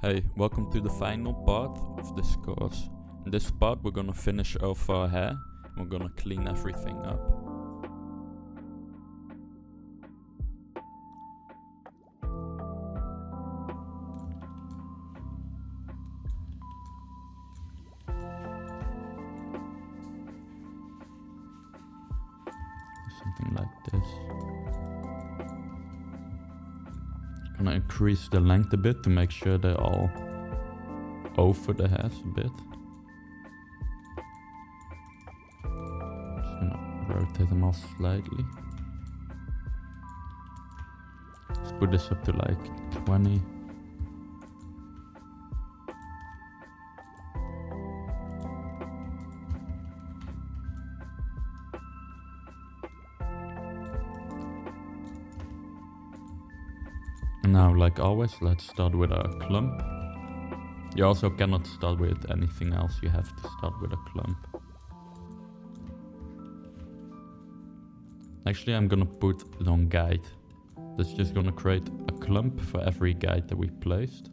Hey, welcome to the final part of this course. In this part we're gonna finish off our hair, and we're gonna clean everything up. Something like this. Gonna increase the length a bit to make sure they're all over the hairs a bit. Just gonna rotate them all slightly. Let's put this up to like 20. And now, like always, let's start with a clump. You also cannot start with anything else, you have to start with a clump. Actually, I'm gonna put it on guide. That's just gonna create a clump for every guide that we placed.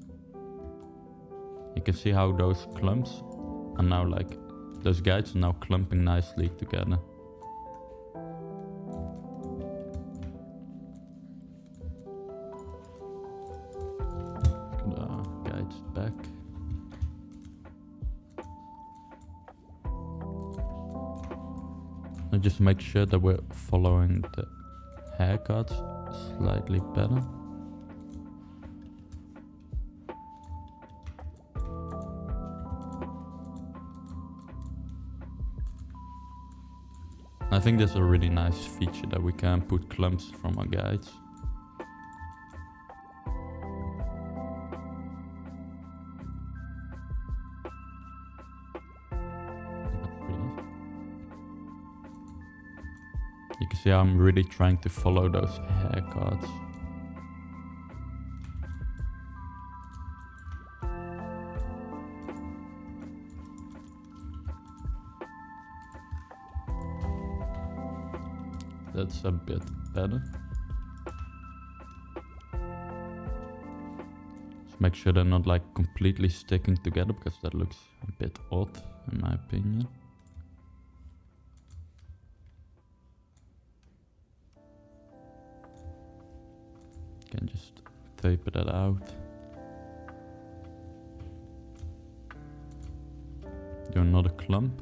You can see how those clumps are now like, those guides are now clumping nicely together. Back. And just make sure that we're following the haircuts slightly better. I think that's a really nice feature that we can put clumps from our guides. You can see I'm really trying to follow those haircuts. That's a bit better. Just make sure they're not like completely sticking together, because that looks a bit odd in my opinion. Can just taper that out. Do another clump.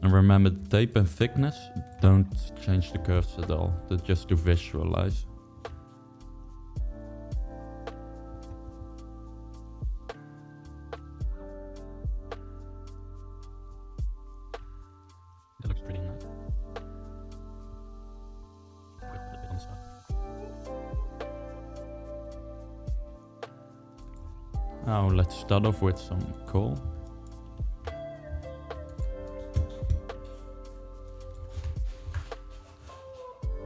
And remember, the tape and thickness don't change the curves at all. They're just to visualize. That looks pretty nice. Now let's start off with some coal.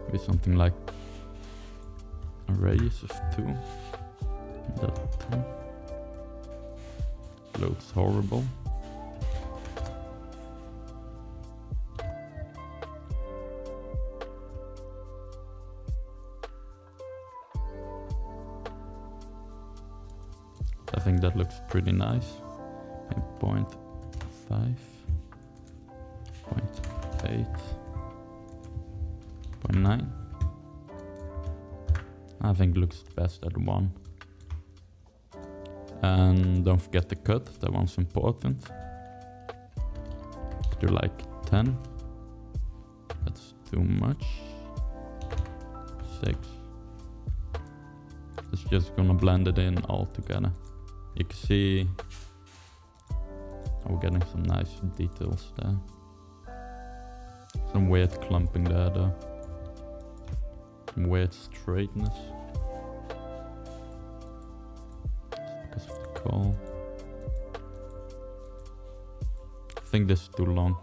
Maybe something like a radius of 2. That 2. Looks horrible. I think that looks pretty nice. And 0.5, 0.8, 0.9. I think it looks best at 1. And don't forget the cut, that one's important. Do like 10. That's too much. 6. It's just gonna blend it in all together. You can see we're getting some nice details there. Some weird clumping there though. Some weird straightness. Because of the coal. I think this is too long.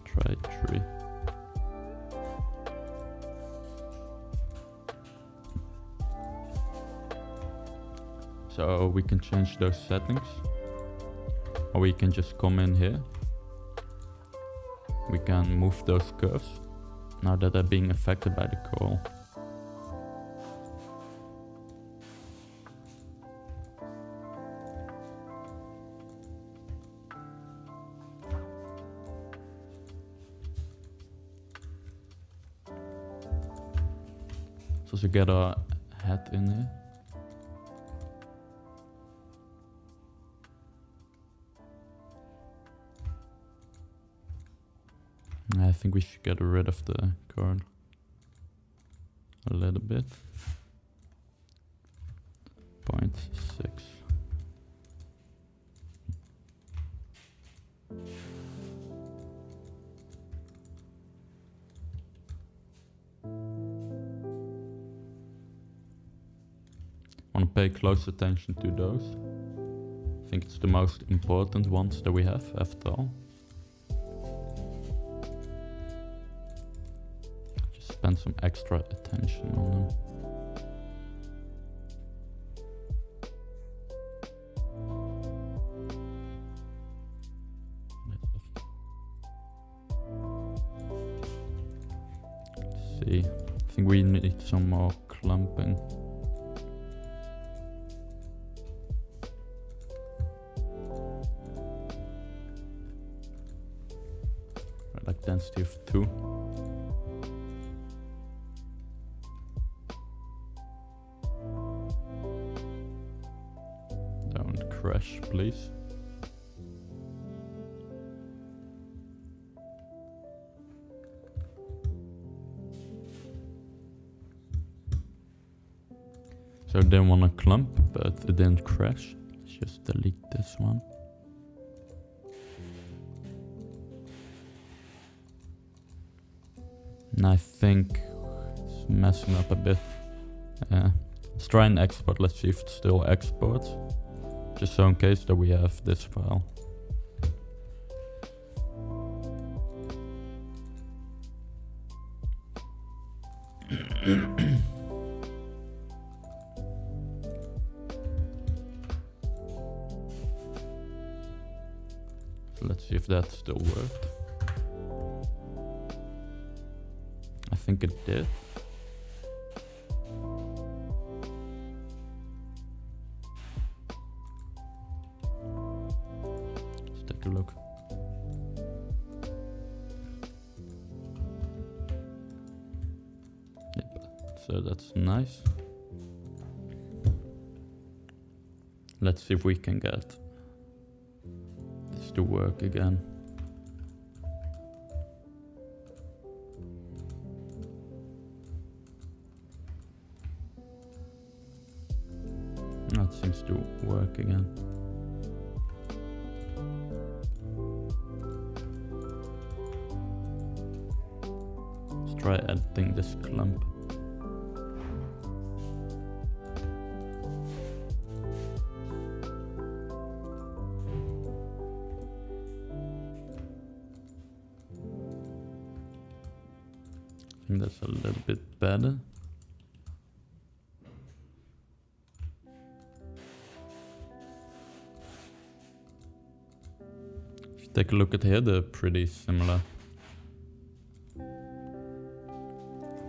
Try 3. So we can change those settings, or we can just come in here. We can move those curves now that they're being affected by the coal. So to get our head in here. I think we should get rid of the corn a little bit. 0.6. Want to pay close attention to those. I think it's the most important ones that we have after all. Just spend some extra attention on them. Let's see. I think we need some more clumping. Like density of 2. Don't crash, please. So I didn't want to clump, but it didn't crash. Let's just delete this one. And I think it's messing up a bit. Let's try and export. Let's see if it still exports. Just so in case that we have this file. So let's see if that still worked. I think it did. Let's take a look. Yep, so that's nice. Let's see if we can get this to work again. That seems to work again. Let's try adding this clump. I think that's a little bit better. Take a look at here, they're pretty similar.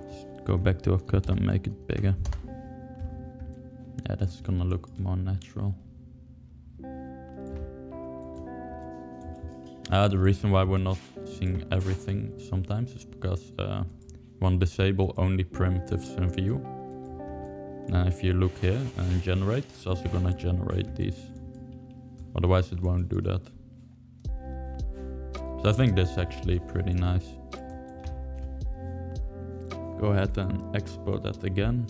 Just go back to our cut and make it bigger. Yeah, that's gonna look more natural. The reason why we're not seeing everything sometimes is because we want to disable only primitives in view. And if you look here and generate, it's also gonna generate these. Otherwise it won't do that. So I think this is actually pretty nice. Go ahead and export that again.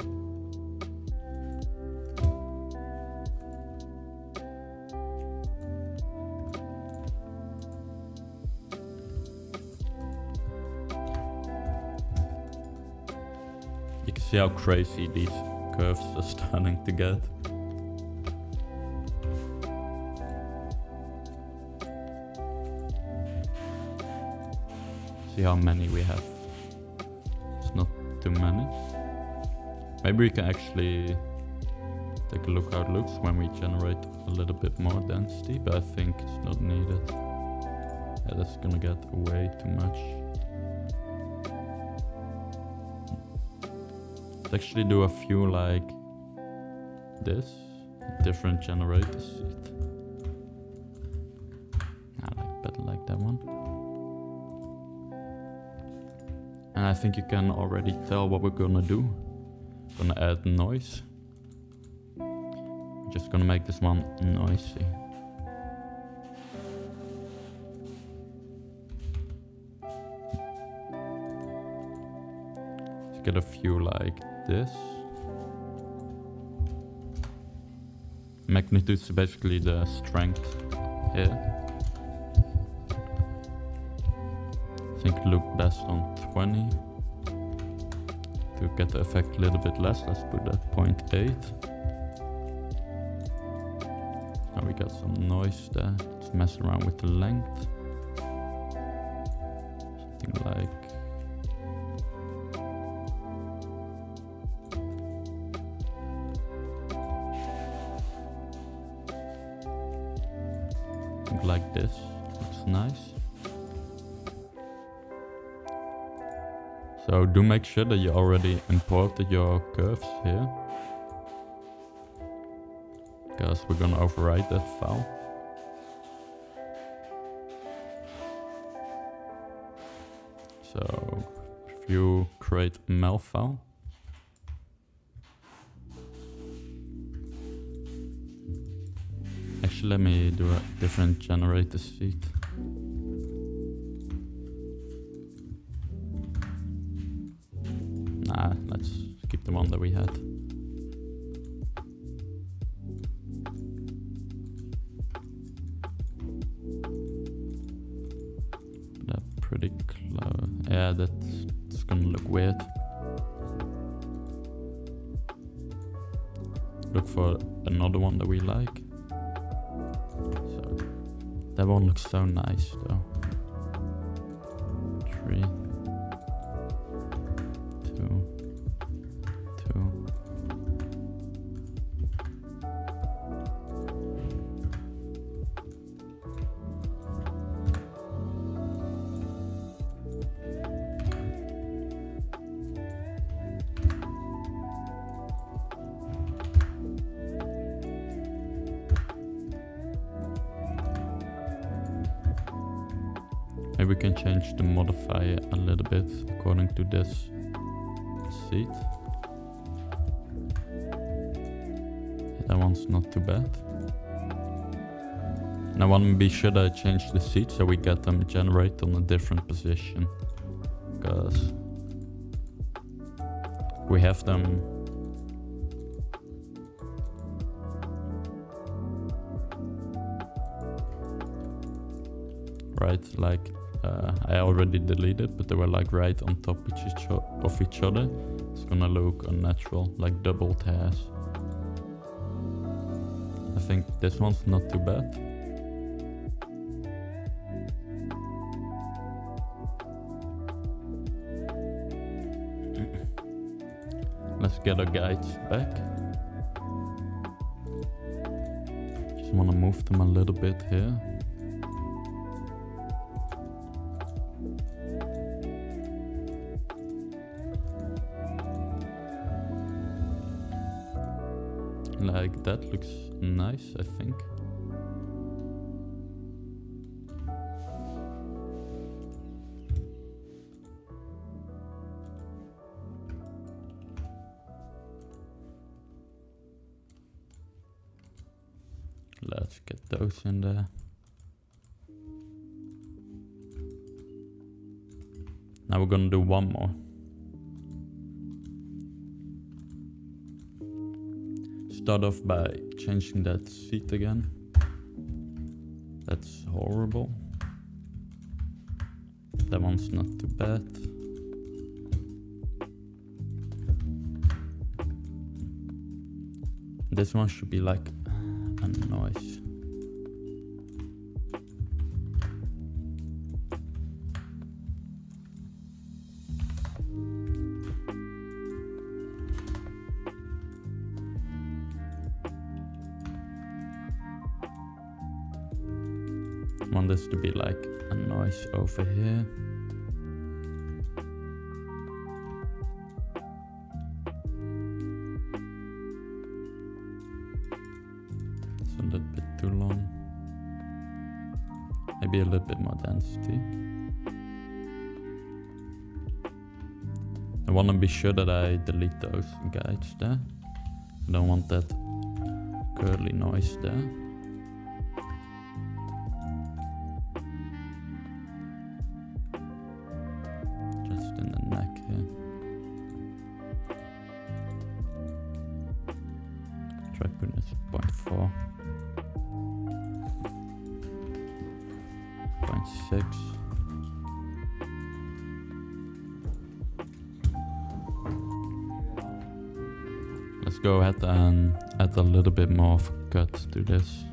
You can see how crazy these curves are starting to get. See how many we have. It's not too many. Maybe we can actually take a look how it looks when we generate a little bit more density, but I think it's not needed. Yeah, that's gonna get way too much. Let's actually do a few like this, different generators. I like better like that one. And I think you can already tell what we're gonna do. Gonna add noise. Just gonna make this one noisy. Let's get a few like this. Magnitude is basically the strength here. I think look best on 20. To get the effect a little bit less, let's put that 0.8. Now we got some noise there. Let's mess around with the length. Something like like this. Looks nice. So do make sure that you already imported your curves here, because we're gonna override that file. So if you create a mel file, actually let me do a different generator seed. Nah, let's keep the one that we had. That pretty close. Yeah, that's gonna look weird. Look for another one that we like. So that one looks so nice though. 3, 2, 2. Maybe we can change the modifier a little bit according to this seed. That one's not too bad. And I want to be sure that I change the seed so we get them generate on a different position. Because we have them right, like I already deleted, but they were like right on top of each other. It's gonna look unnatural, like doubled hairs. I think this one's not too bad. Let's get our guides back. Just wanna move them a little bit here. Like that looks nice, I think. Let's get those in there. Now we're gonna do one more. Start off by changing that seat again. That's horrible. That one's not too bad. This one should be like a noise. I want this to be like a noise over here. too long. Maybe a little bit more density. I want to be sure that I delete those guides there. I don't want that curly noise there. Just in the neck here. Try putting this 0.4. 0.6. Let's go ahead and add a little bit more of a cut to this.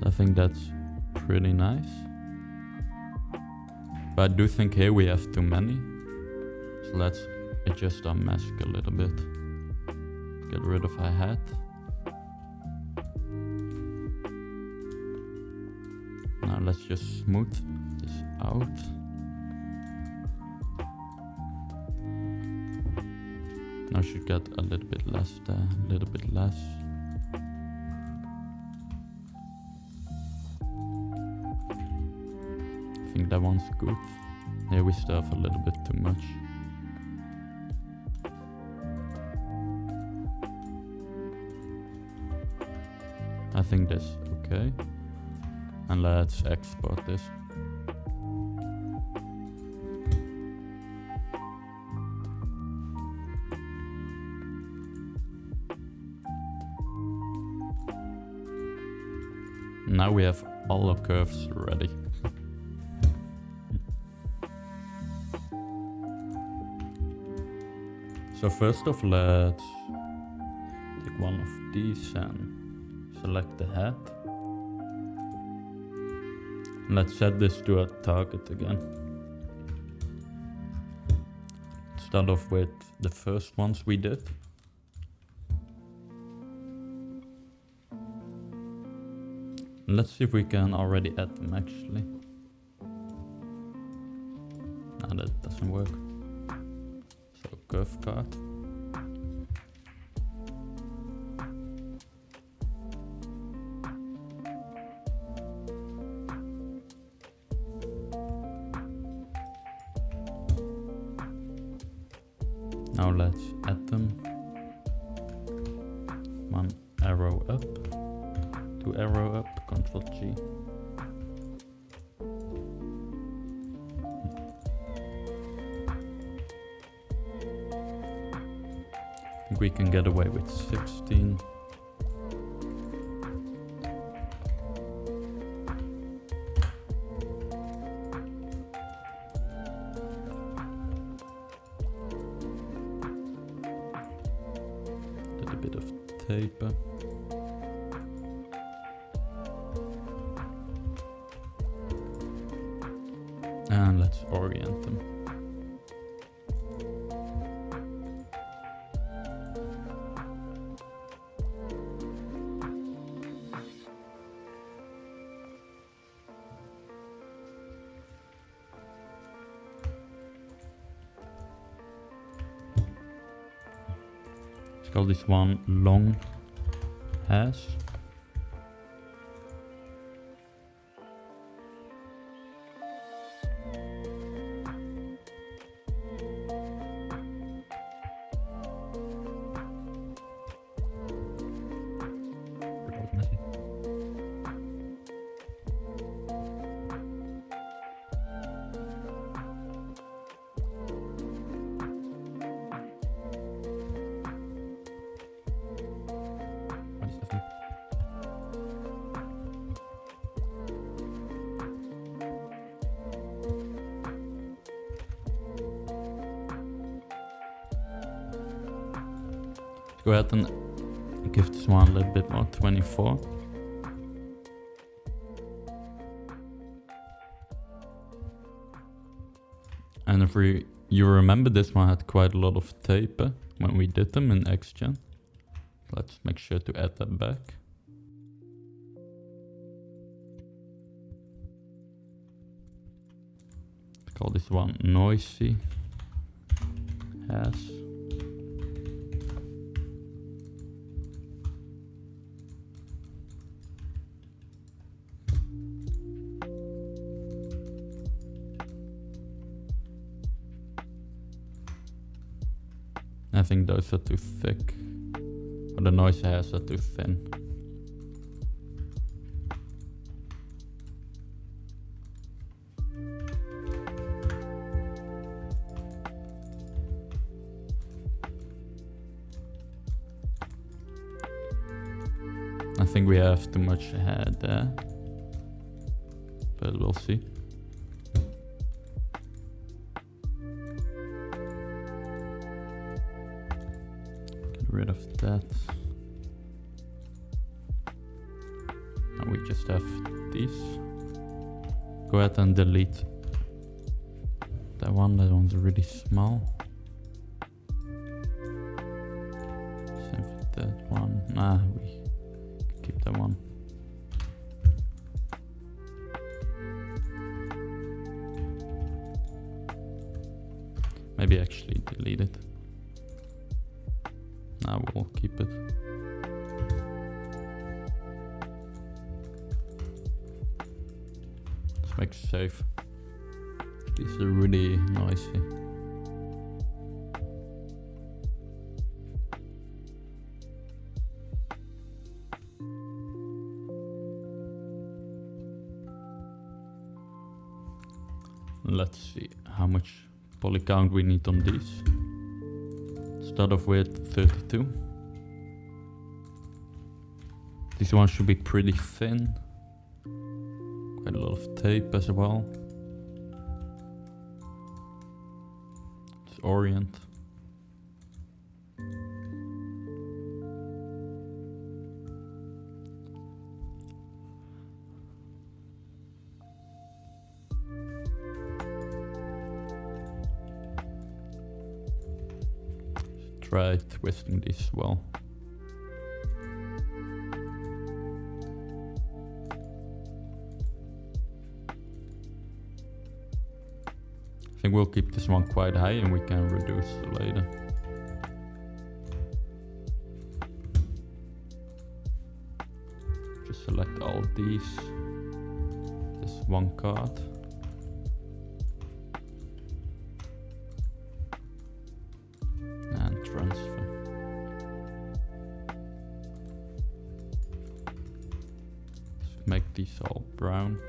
I think that's pretty nice. But I do think here we have too many. So let's adjust our mask a little bit. Get rid of our hat. Now let's just smooth this out. Now should get a little bit less there, a little bit less. I think that one's good. Here we still have a little bit too much. I think that's okay. And let's export this. Now we have all our curves ready. So first off, let's take one of these and select the hat. Let's set this to a target again. Start off with the first ones we did. Let's see if we can already add them actually. No, that doesn't work. So curve card. Now let's add them. One arrow up. Two arrow up, Ctrl G. I think we can get away with 16. Did a bit of taper. And let's orient them. Let's call this one long hash. Go ahead and give this one a little bit more, 24. And if you remember, this one had quite a lot of taper when we did them in XGen. Let's make sure to add that back. Let's call this one noisy hash. I think those are too thick. Or the noise hairs are too thin. I think we have too much hair there. But we'll see. Get rid of that. Now we just have these. Go ahead and delete that one. That one's really small. Same for that one. Nah, we keep that one. Maybe actually delete it. Now we'll keep it. Let's make it safe. These are really noisy. Let's see how much poly count we need on these. Start off with 32. This one should be pretty thin. Quite a lot of tape as well. Let's orient. Try twisting this well. I think we'll keep this one quite high and we can reduce later. Just select all these. This one card. And transfer. Let's make these all brown.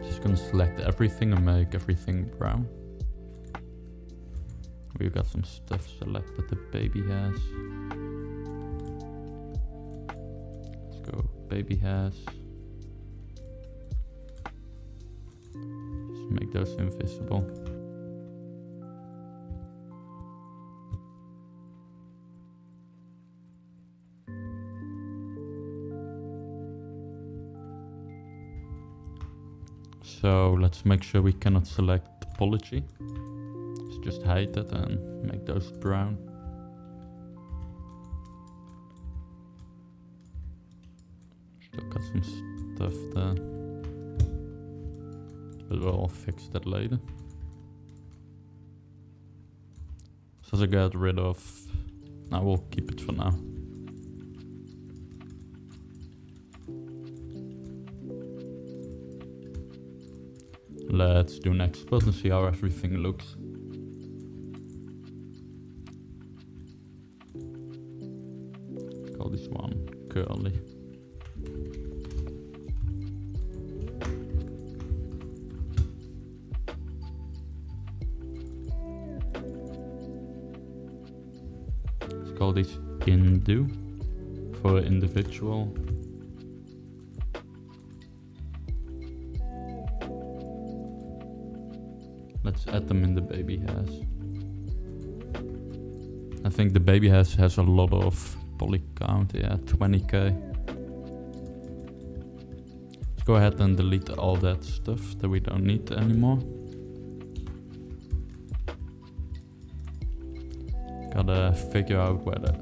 Just gonna select everything and make everything brown. We've got some stuff selected, the baby hairs. Let's go baby hairs. Just make those invisible. So let's make sure we cannot select topology. Let's just hide it and make those brown. Still got some stuff there. But we'll fix that later. So to get rid of... Now we'll keep it for now. Let's do next spot and see how everything looks. Call this one curly. Let's call this Indu for individual. Let's add them in the baby hairs. I think the baby hairs has a lot of poly count, yeah, 20k. Let's go ahead and delete all that stuff that we don't need anymore. Gotta figure out where the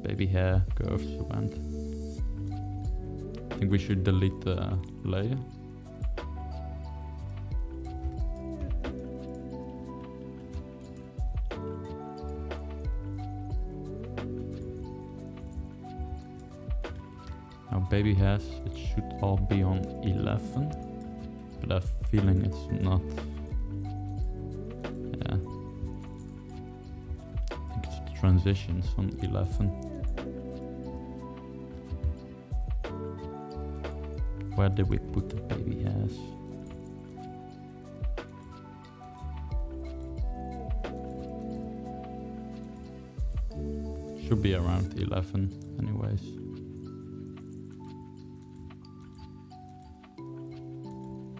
baby hair curves went. I think we should delete the layer. Now Our baby hairs, it should all be on 11. But I have a feeling it's not. Yeah. I think it's the transitions on 11. Where did we put the baby hairs? Should be around 11 anyways.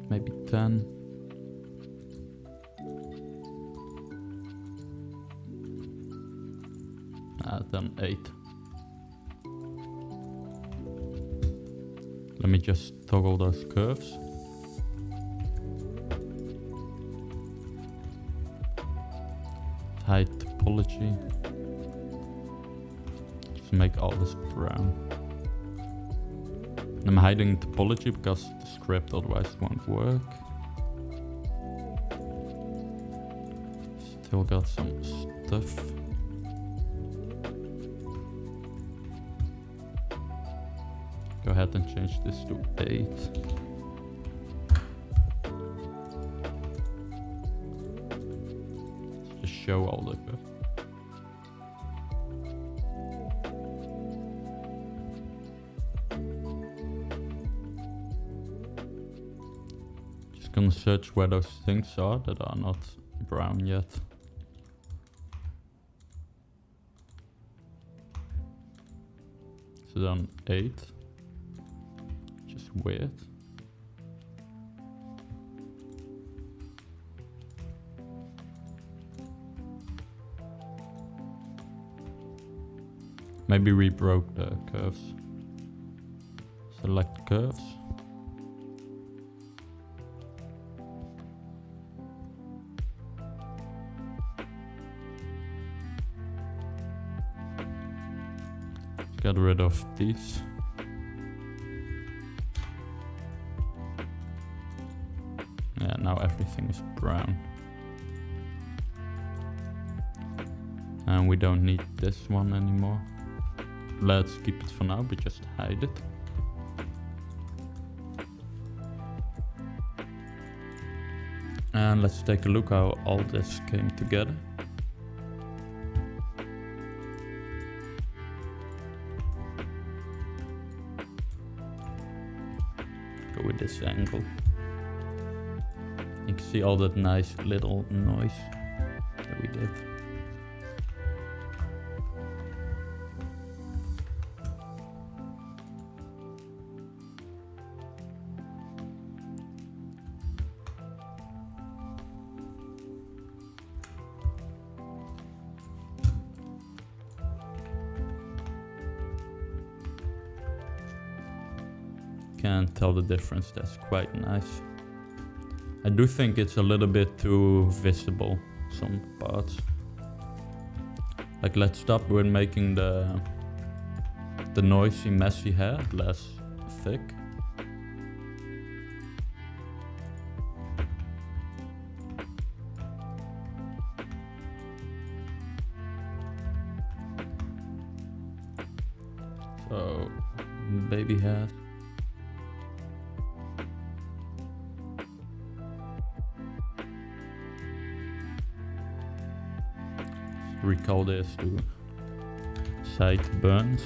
Maybe 10. Then 8. Let me just toggle those curves. Hide topology. Just make all this brown. I'm hiding topology because the script otherwise won't work. Still got some stuff. Go ahead and change this to 8. Let's just show all the stuff. Just gonna search where those things are that are not brown yet. So then 8. Just weird. Maybe we broke the curves. Select curves. Get rid of these. Yeah, now everything is brown. And we don't need this one anymore. Let's keep it for now, but just hide it. And let's take a look how all this came together. Go with this angle. You can see all that nice little noise that we did. Can't tell the difference, that's quite nice. I do think it's a little bit too visible, some parts. Like, let's stop with making the noisy, messy hair less thick. So, baby hair. Recall this to sideburns.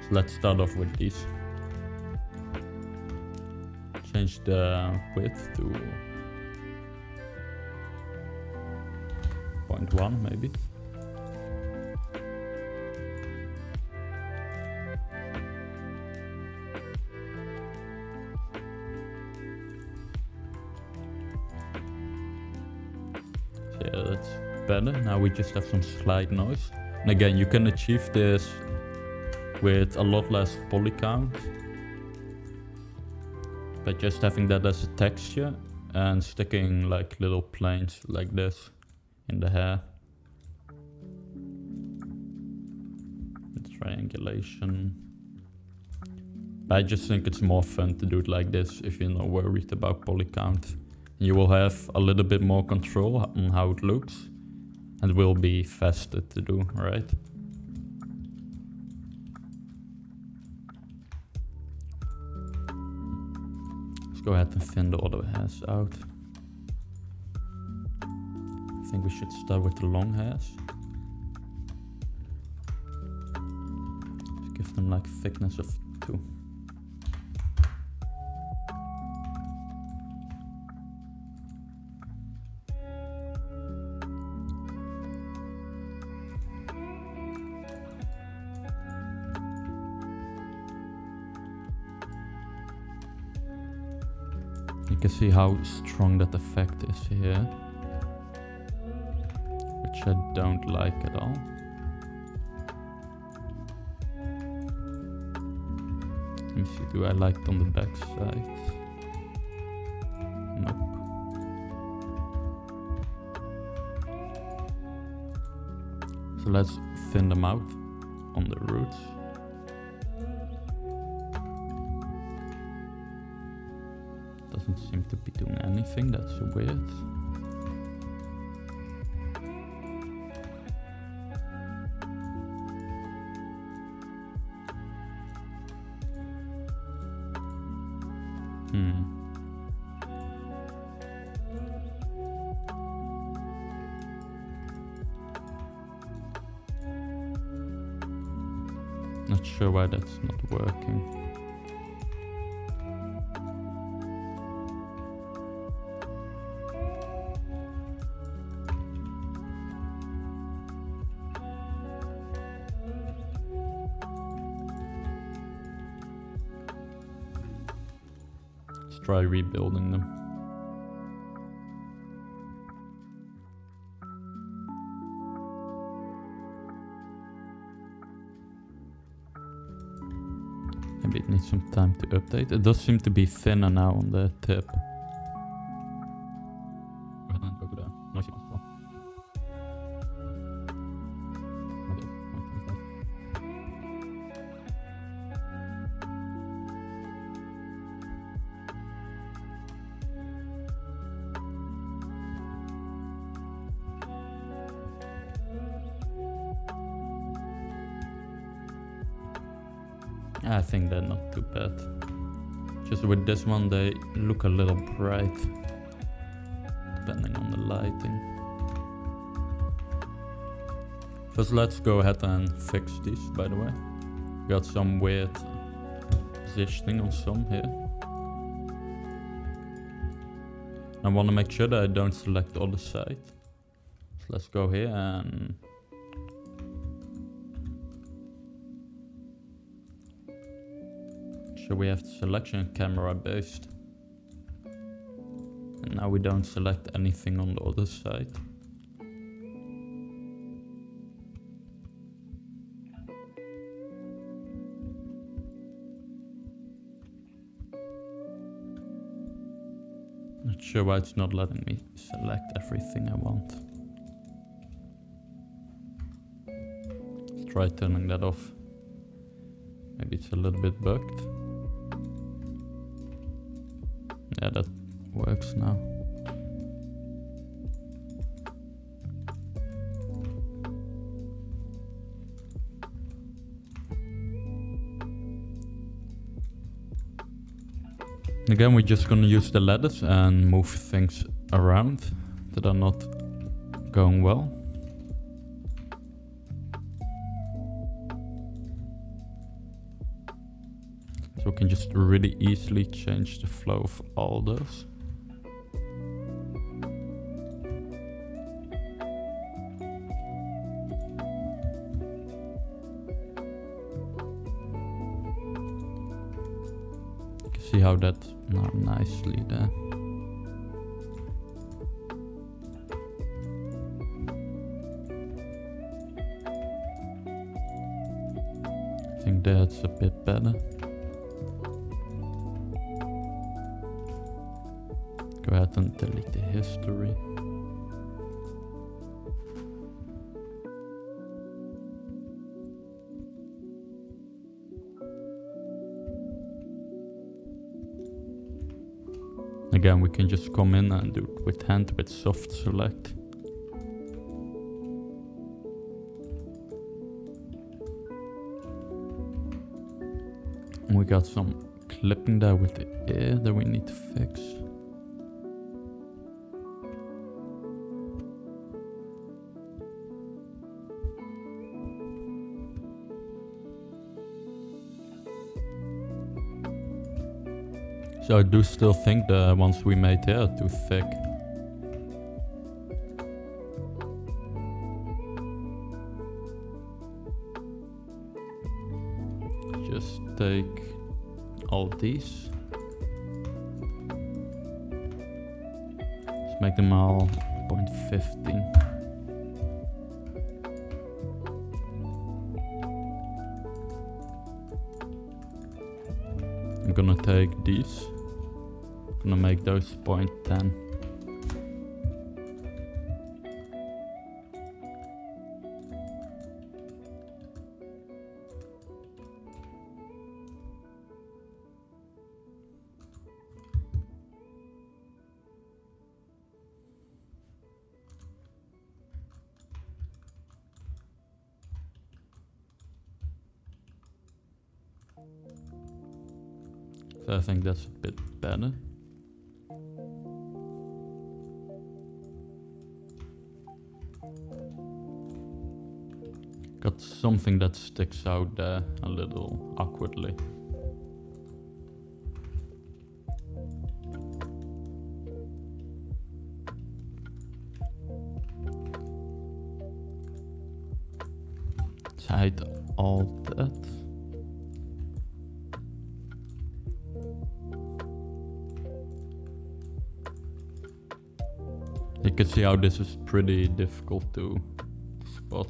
So let's start off with these. Change the width to 0.1 maybe. Yeah, that's better. Now we just have some slight noise. And again, you can achieve this with a lot less poly count by just having that as a texture and sticking like little planes like this in the hair. Triangulation. I just think it's more fun to do it like this if you're not worried about poly count. You will have a little bit more control on how it looks, and will be faster to do, right? Let's go ahead and thin the other hairs out. I think we should start with the long hairs. Let's give them like thickness of 2. You can see how strong that effect is here, which I don't like at all. Let me see, do I like it on the back side? Nope. So let's thin them out on the roots. Doesn't seem to be doing anything, that's weird. Not sure why that's not working. Let's try rebuilding them. Maybe it needs some time to update. It does seem to be thinner now on the tip. I think they're not too bad. Just with this one they look a little bright, depending on the lighting. First let's go ahead and fix these, by the way. Got some weird positioning on some here. I want to make sure that I don't select the other side. So let's go here and so we have the selection camera based. And now we don't select anything on the other side. Not sure why it's not letting me select everything I want. Let's try turning that off. Maybe it's a little bit bugged. Yeah, that works now. Again, we're just gonna use the ladders and move things around that are not going well. So we can just really easily change the flow of all those. You can see how that's now nicely there. I think that's a bit better. Go ahead and delete the history. Again, we can just come in and do it with hand with soft select. We got some clipping there with the ear that we need to fix. So I do still think the ones we made here are too thick. Just take all these. Let's make them all 0.15. I'm gonna take these. I'm gonna make those 0.10. So I think that's a bit better. Got something that sticks out there a little awkwardly. Let's hide all that. You can see how this is pretty difficult to spot.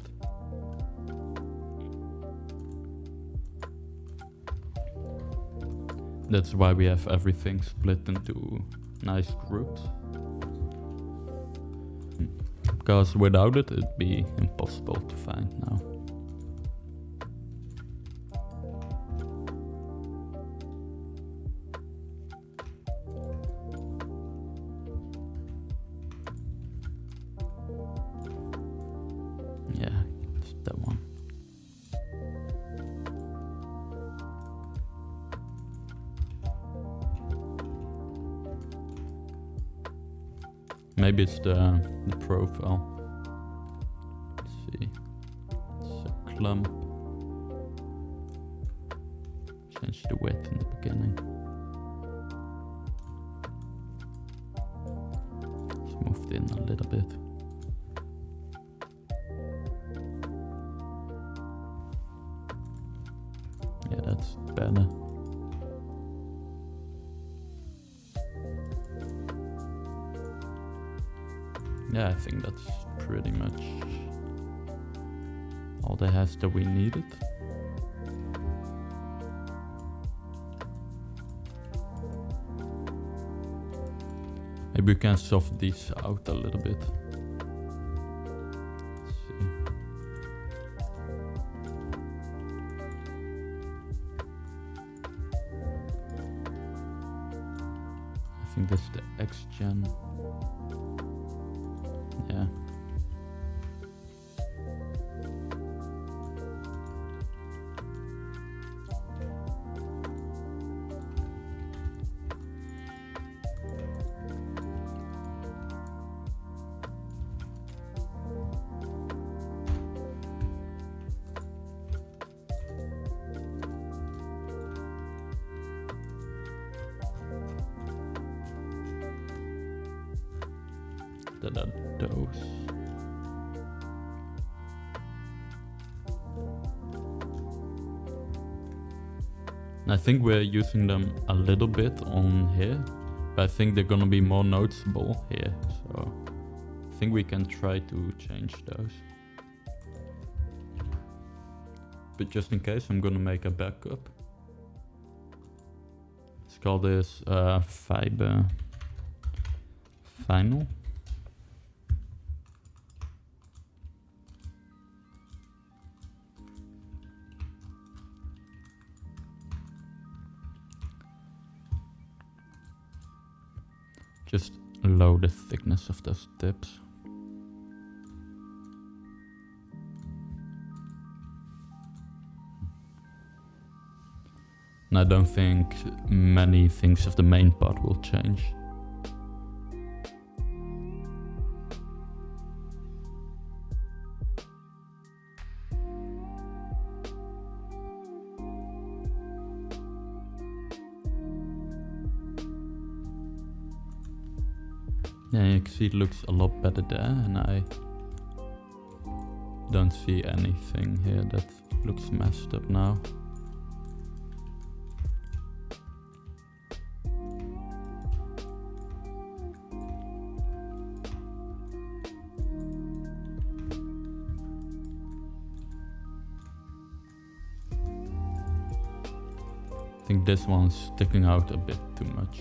That's why we have everything split into nice groups. Because without it, it'd be impossible to find now. Yeah, it's that one. Maybe it's the profile. Let's see. It's a clump. Change the width in the beginning. Let's move it in a little bit. Yeah, that's better. Yeah, I think that's pretty much all the hash that we needed. Maybe we can soft these out a little bit. Let's see. I think this is the X-Gen. Yeah. That are those. I think we're using them a little bit on here, but I think they're gonna be more noticeable here, so I think we can try to change those. But just in case, I'm gonna make a backup. Let's call this fiber final. Just lower the thickness of those tips. And I don't think many things of the main part will change. Yeah, you can see it looks a lot better there, and I don't see anything here that looks messed up now. I think this one's sticking out a bit too much.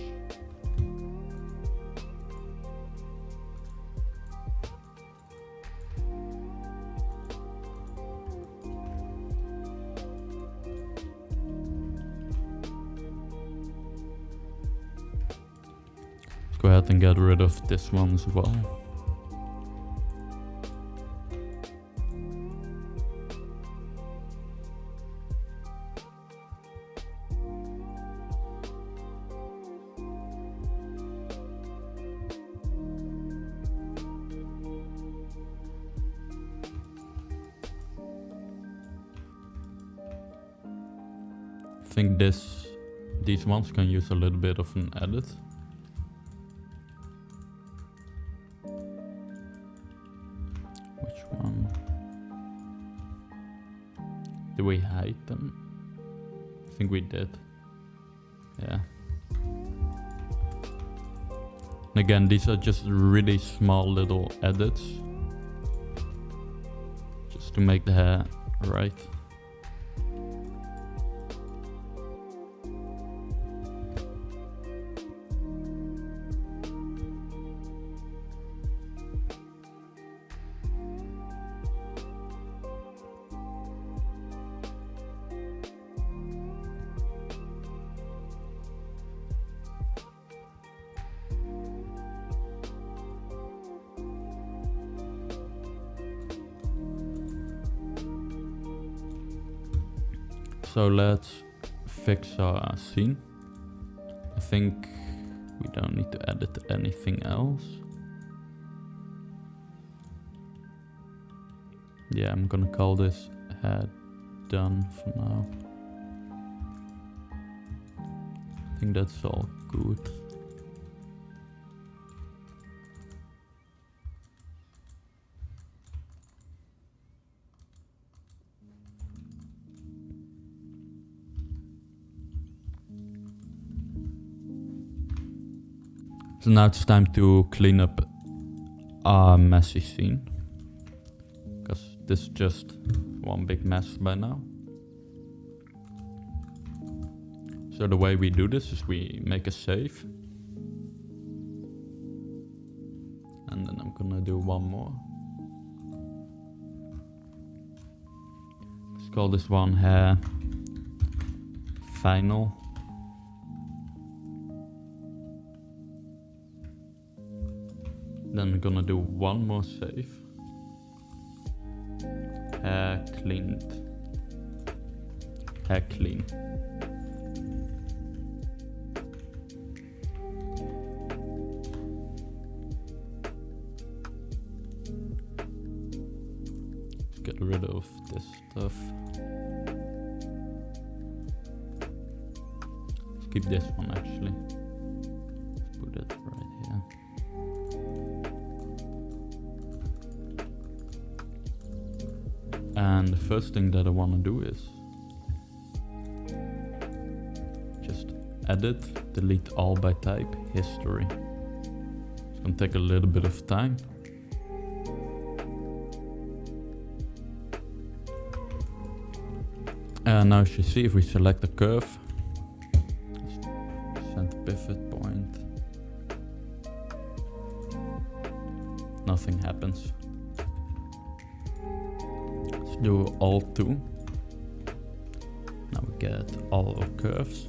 Let's go ahead and get rid of this one as well. I think these ones can use a little bit of an edit. Which one? Did we hide them? I think we did. Yeah. And again, these are just really small little edits. Just to make the hair right. So let's fix our scene. I think we don't need to edit anything else. Yeah, I'm gonna call this head done for now. I think that's all good. So now it's time to clean up our messy scene, because this is just one big mess by now. So the way we do this is we make a save, and then I'm gonna do one more. Let's call this one hair final. Then I'm gonna do one more save. Hair cleaned. Hair clean. Let's get rid of this stuff. Let's keep this one actually. Let's put it right here. And the first thing that I want to do is just edit, delete all by type, history. It's gonna take a little bit of time. And now as you see, if we select the curve, center pivot point, nothing happens. Do Alt 2. Now we get all our curves.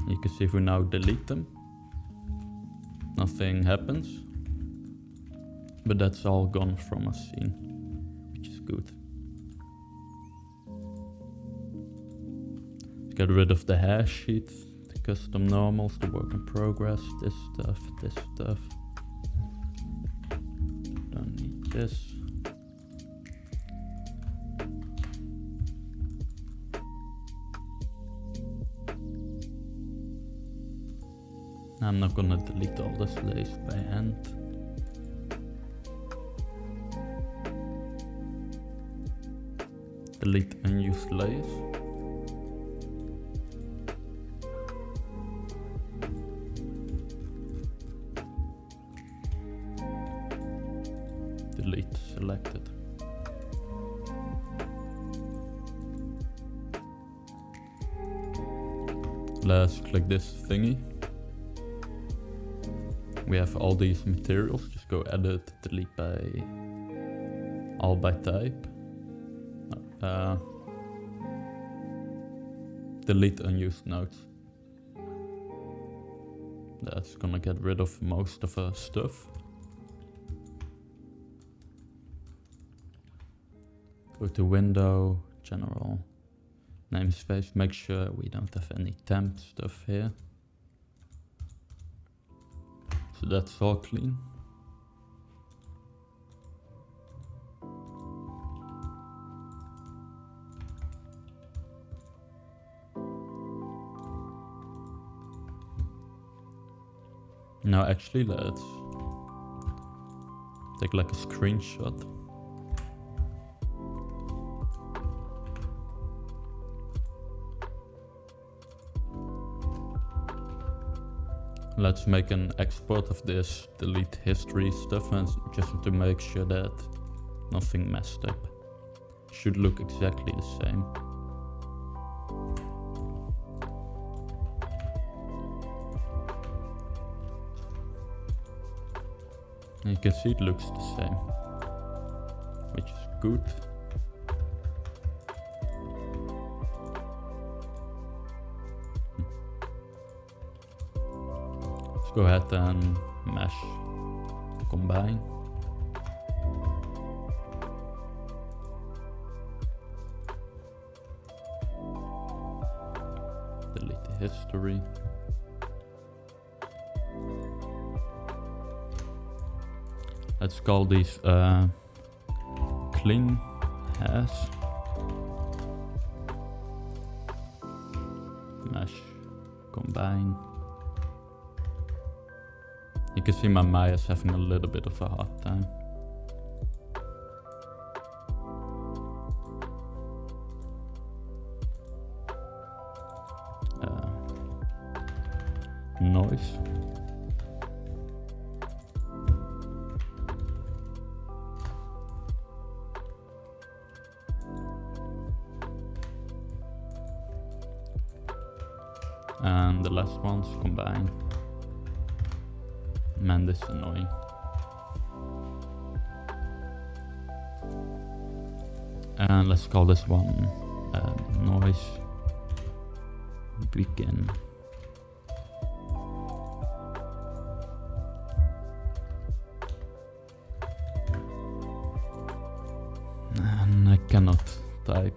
You can see if we now delete them, nothing happens. But that's all gone from our scene, which is good. Get rid of the hash sheet, the custom normals, the work in progress, this stuff, this stuff. Don't need this. I'm not gonna delete all this lace by hand. Delete unused layers. Delete selected. Let's click this thingy. We have all these materials. Just go edit, delete by all by type. Delete unused nodes. That's gonna get rid of most of our stuff. Go to window, general, namespace. Make sure we don't have any temp stuff here. So that's all clean. Now actually let's take like a screenshot. Let's make an export of this delete history stuff and just to make sure that nothing messed up. Should look exactly the same. And you can see it looks the same, which is good. Let's go ahead and mesh to combine. Delete the history. Let's call these clean has mesh combine. You can see my Maya's having a little bit of a hard time. Noise. And the last one's combine. Man, this is annoying. And let's call this one noise begin. And I cannot type.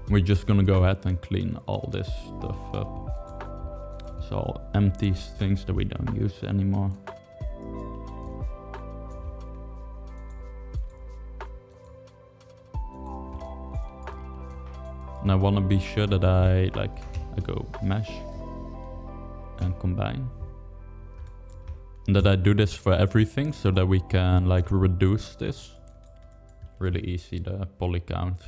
We're just gonna go ahead and clean all this stuff up. So empty things that we don't use anymore. And I wanna be sure that I go mesh and combine. And that I do this for everything so that we can like reduce this. Really easy, the poly count.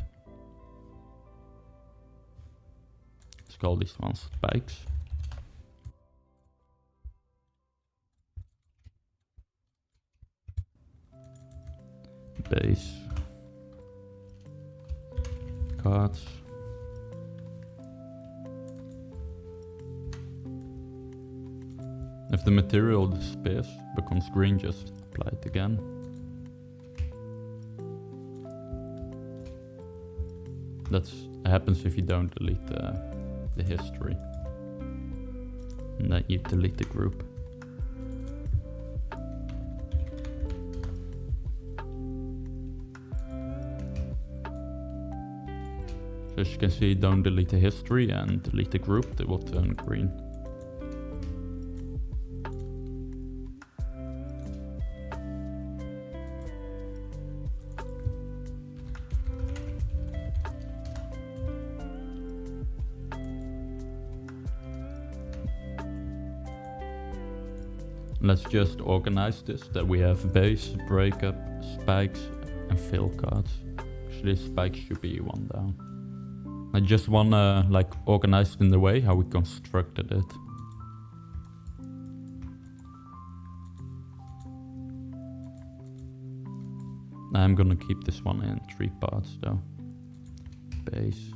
Call these ones spikes. Base. Cards. If the material disappears, becomes green, just apply it again. That happens if you don't delete the history, and then you delete the group. So as you can see, don't delete the history and delete the group, they will turn green. Let's just organize this, that we have base, breakup, spikes, and fill cards. Actually, spikes should be one down. I just wanna like organize it in the way how we constructed it. I'm gonna keep this one in 3 parts though. Base.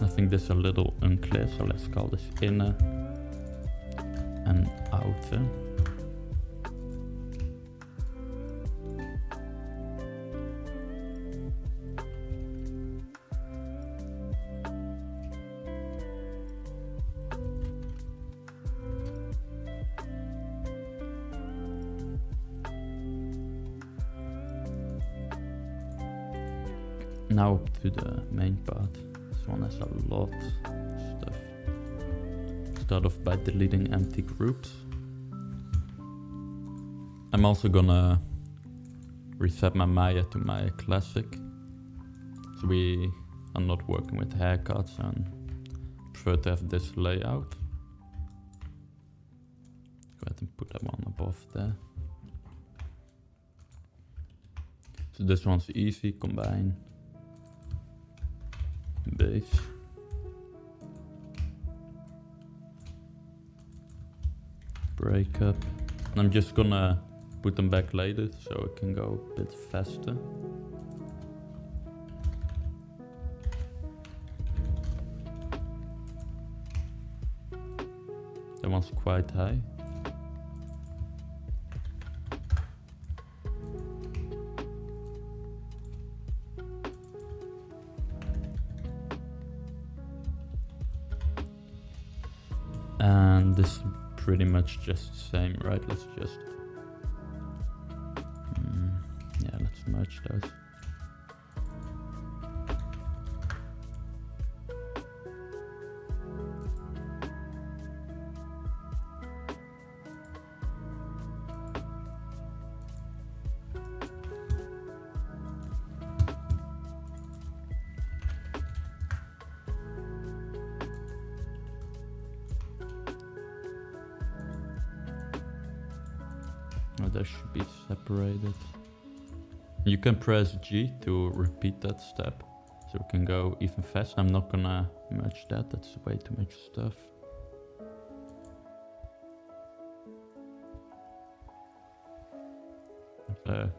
I think this is a little unclear, so let's call this inner and outer. Now up to the main part. This one has a lot of stuff. Start off by deleting empty groups. I'm also gonna reset my Maya to Maya Classic. So we are not working with haircuts and prefer to have this layout. Go ahead and put that one above there. So this one's easy, combine. Base. Breakup. And I'm just gonna put them back later so it can go a bit faster. That one's quite high. And this is pretty much just the same, right? Let's just... yeah, let's merge those. Oh, they should be separated. You can press G to repeat that step, so we can go even faster. I'm not gonna merge that, that's way too much stuff.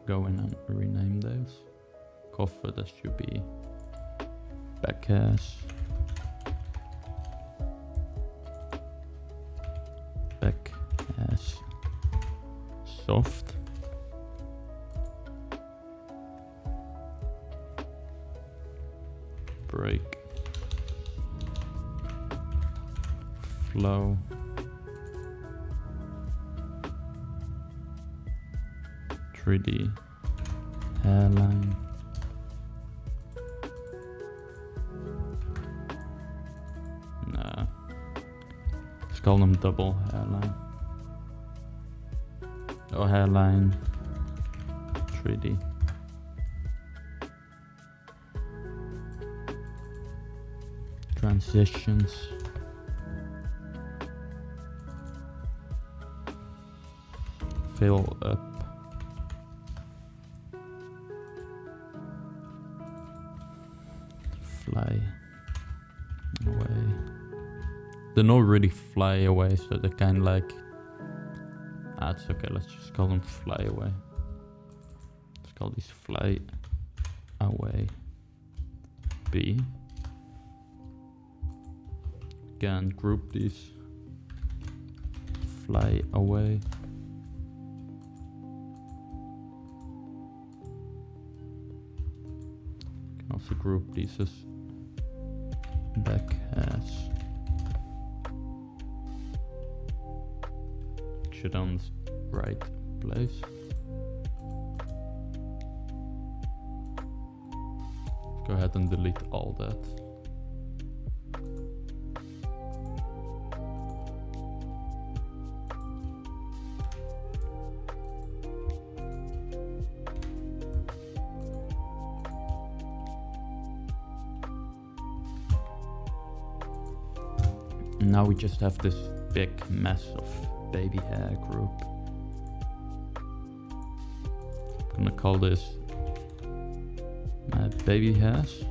Go in and rename those. Cover, that should be back as. Back as soft. Break. Flow. Pretty hairline. Nah. Let's call them double hairline. Or hairline. 3D. Transitions. Fill up. Fly away. They're not really fly away, so they're kind of like... Ah, it's okay, let's just call them fly away. Let's call these fly away B. Again, group these fly away. Can also group these as back as push it on the right place. Go ahead and delete all that. Now we just have this big mess of baby hair group. I'm gonna call this baby hairs.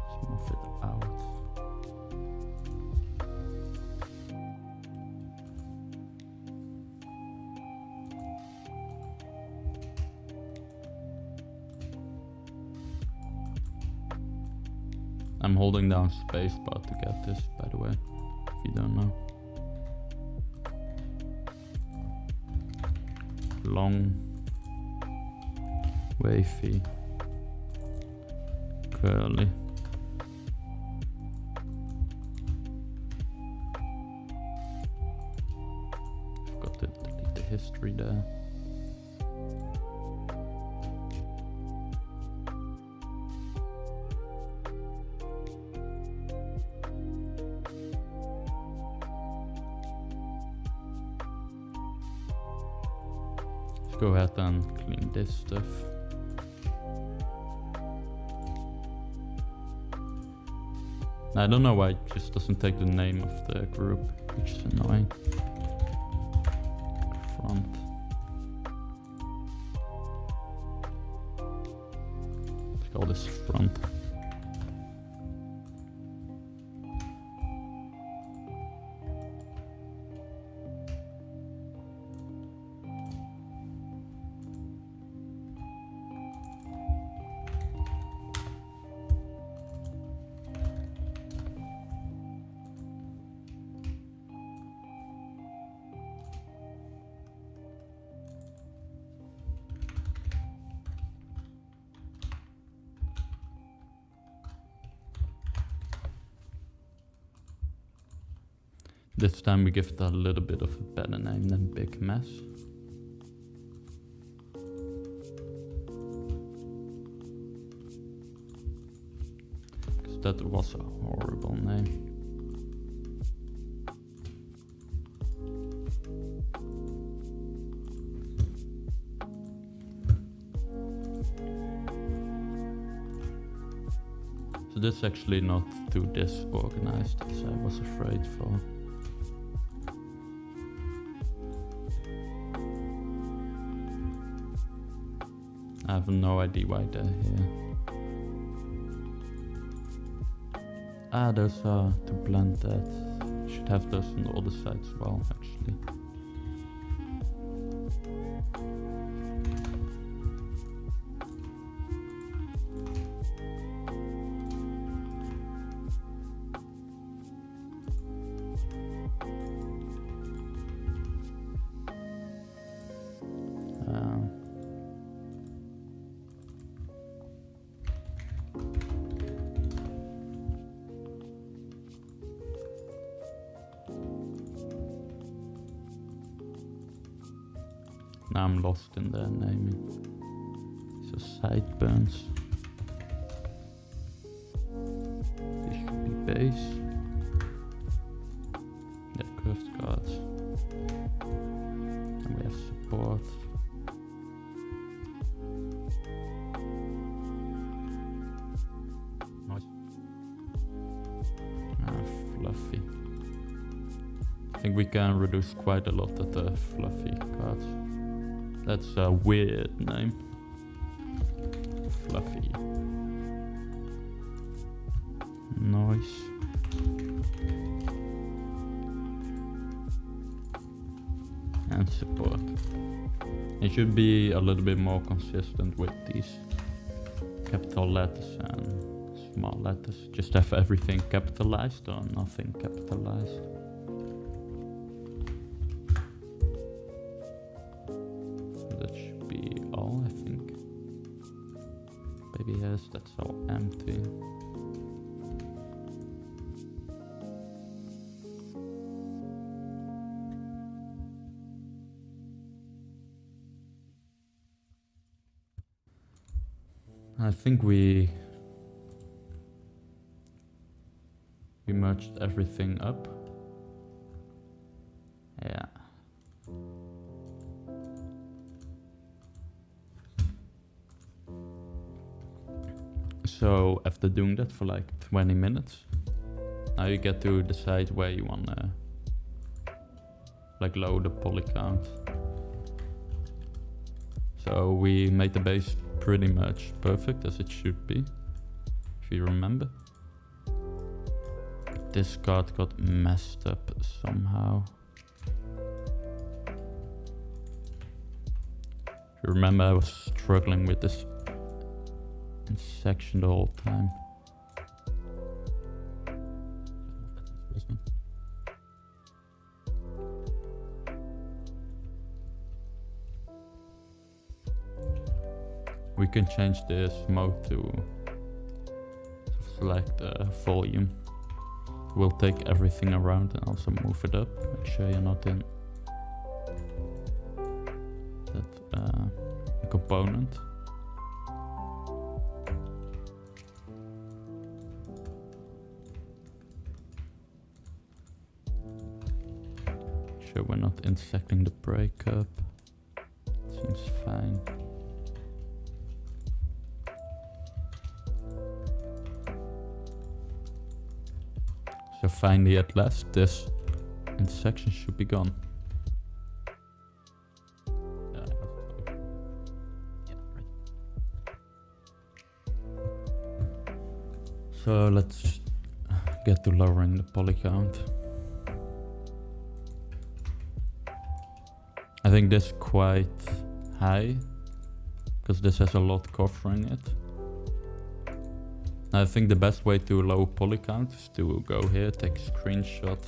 Let's move it out. I'm holding down spacebar to get this, by the way, if you don't know. Long, wavy, curly. Forgot to delete the history there. Go ahead and clean this stuff. I don't know why it just doesn't take the name of the group, which is annoying. Front. Let's call this front. This time we give it a little bit of a better name than Big Mess. Because that was a horrible name. So this is actually not too disorganized as I was afraid for. I have no idea why they're here. Ah, those are to blend that. Should have those on the other side as well, actually. Now I'm lost in their naming. So sideburns. This should be base. Yeah, curved cards. And we have support. Nice. Fluffy. I think we can reduce quite a lot of the fluffy cards. That's a weird name. Fluffy. Nice. And support. It should be a little bit more consistent with these capital letters and small letters. Just have everything capitalized or nothing capitalized. Yes, that's all empty. I think we merged everything up. Yeah. So after doing that for like 20 minutes, now you get to decide where you wanna like lower the poly count. So we made the base pretty much perfect as it should be, if you remember. This card got messed up somehow. If you remember, I was struggling with this section the whole time. We can change this mode to select volume. We'll take everything around and also move it up. Make sure you're not in that component. Sure we're not intersecting the breakup. Seems fine. So finally at last this intersection should be gone. So let's get to lowering the poly count. I think this is quite high because this has a lot covering it. I think the best way to lower poly count is to go here, take a screenshot.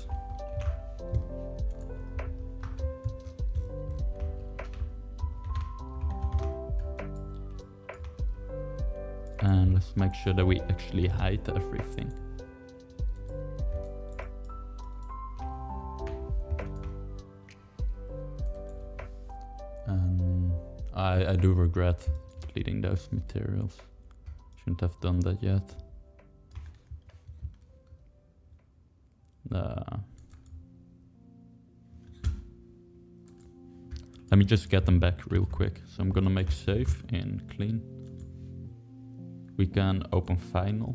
And let's make sure that we actually hide everything. And I do regret deleting those materials. Shouldn't have done that yet. Let me just get them back real quick. So I'm gonna make save in clean. We can open final.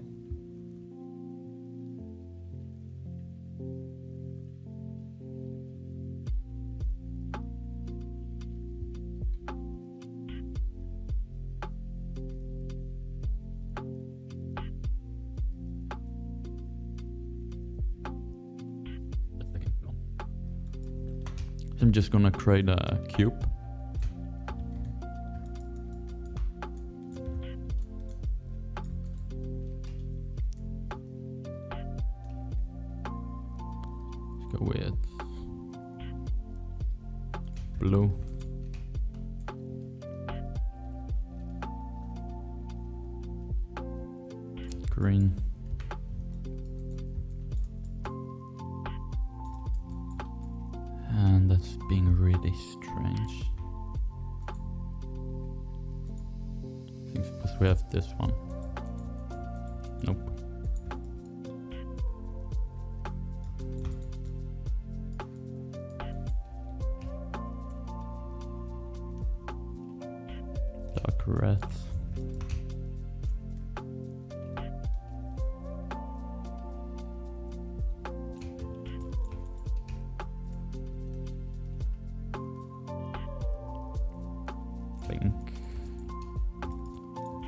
I'm just gonna create a cube. Let's go with blue. Green. And that's being really strange. I think it's because we have this one. Nope. Dark red.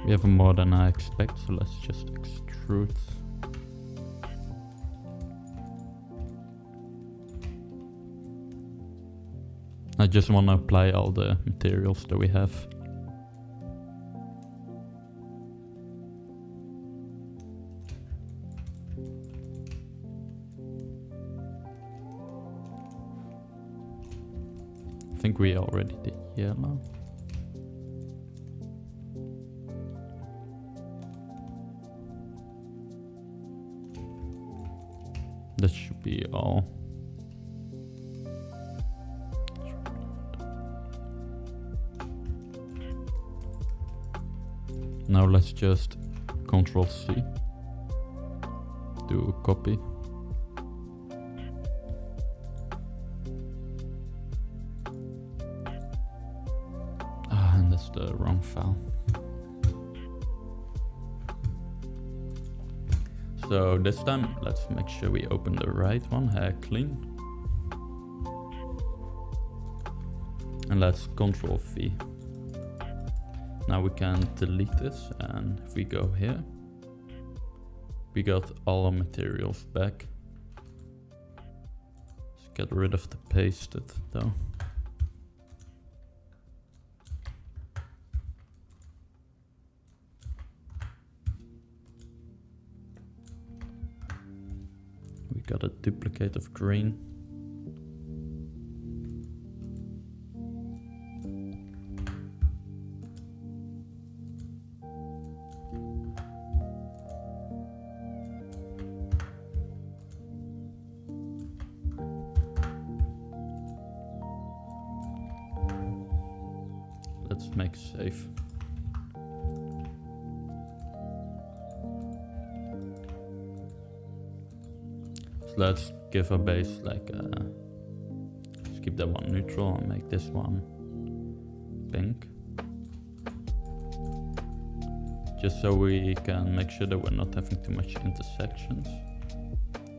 We have more than I expect, so let's just extrude. I just want to apply all the materials that we have. I think we already did yellow. That should be all. Now let's just Control C, do a copy. And that's the wrong file. So this time, let's make sure we open the right one, hair clean. And let's Control V. Now we can delete this, and if we go here, we got all our materials back. Let's get rid of the pasted though. We got a duplicate of green. Let's make save. So let's give our base like let's keep that one neutral and make this one pink. Just so we can make sure that we're not having too much intersections.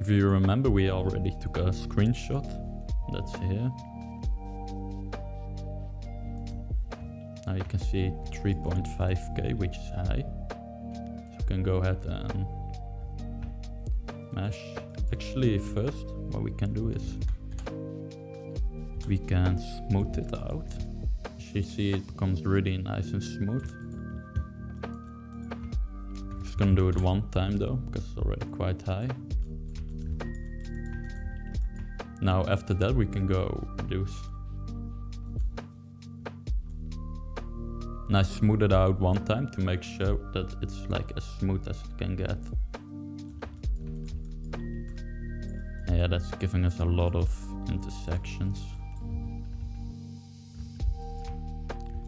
If you remember, we already took a screenshot. That's here. Now you can see 3.5K, which is high. So you can go ahead and mesh. Actually, first, what we can do is we can smooth it out. As you see, it becomes really nice and smooth. Just gonna do it one time though, because it's already quite high. Now after that, we can go reduce. And I smooth it out one time to make sure that it's like as smooth as it can get. And yeah, that's giving us a lot of intersections.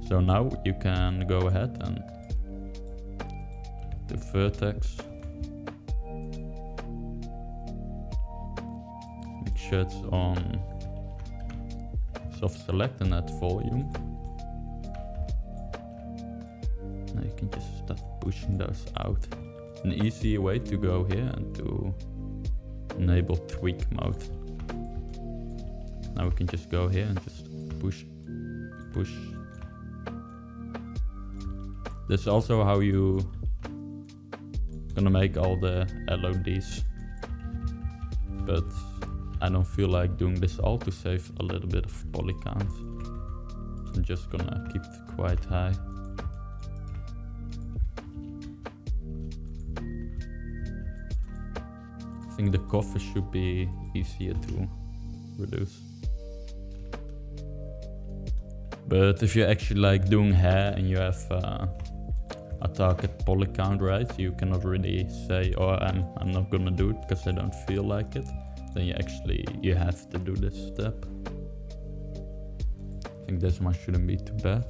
So now you can go ahead and the vertex. Make sure it's on soft select and add volume. Now you can just start pushing those out. An easy way to go here and to enable tweak mode. Now we can just go here and just push. This is also how you gonna make all the LODs. But I don't feel like doing this all to save a little bit of poly count. So I'm just gonna keep it quite high. I think the coffee should be easier to reduce. But if you're actually like doing hair and you have a target poly count, right, you cannot really say, oh, I'm not gonna do it because I don't feel like it. Then you have to do this step. I think this one shouldn't be too bad.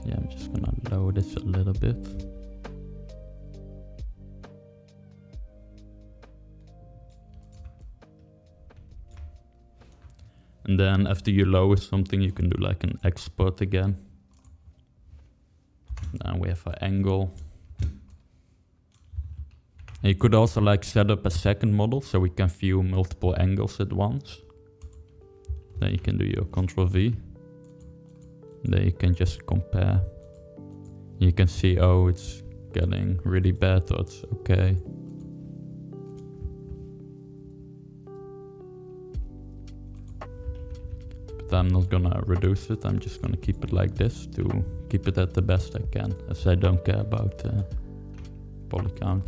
Yeah, I'm just gonna lower this a little bit. And then after you lower something, you can do like an export again. Now we have our angle. And you could also like set up a second model so we can view multiple angles at once. Then you can do your Ctrl V. Then you can just compare. You can see, oh, it's getting really bad or it's okay. But I'm not gonna reduce it, I'm just gonna keep it like this to keep it at the best I can, as I don't care about poly count.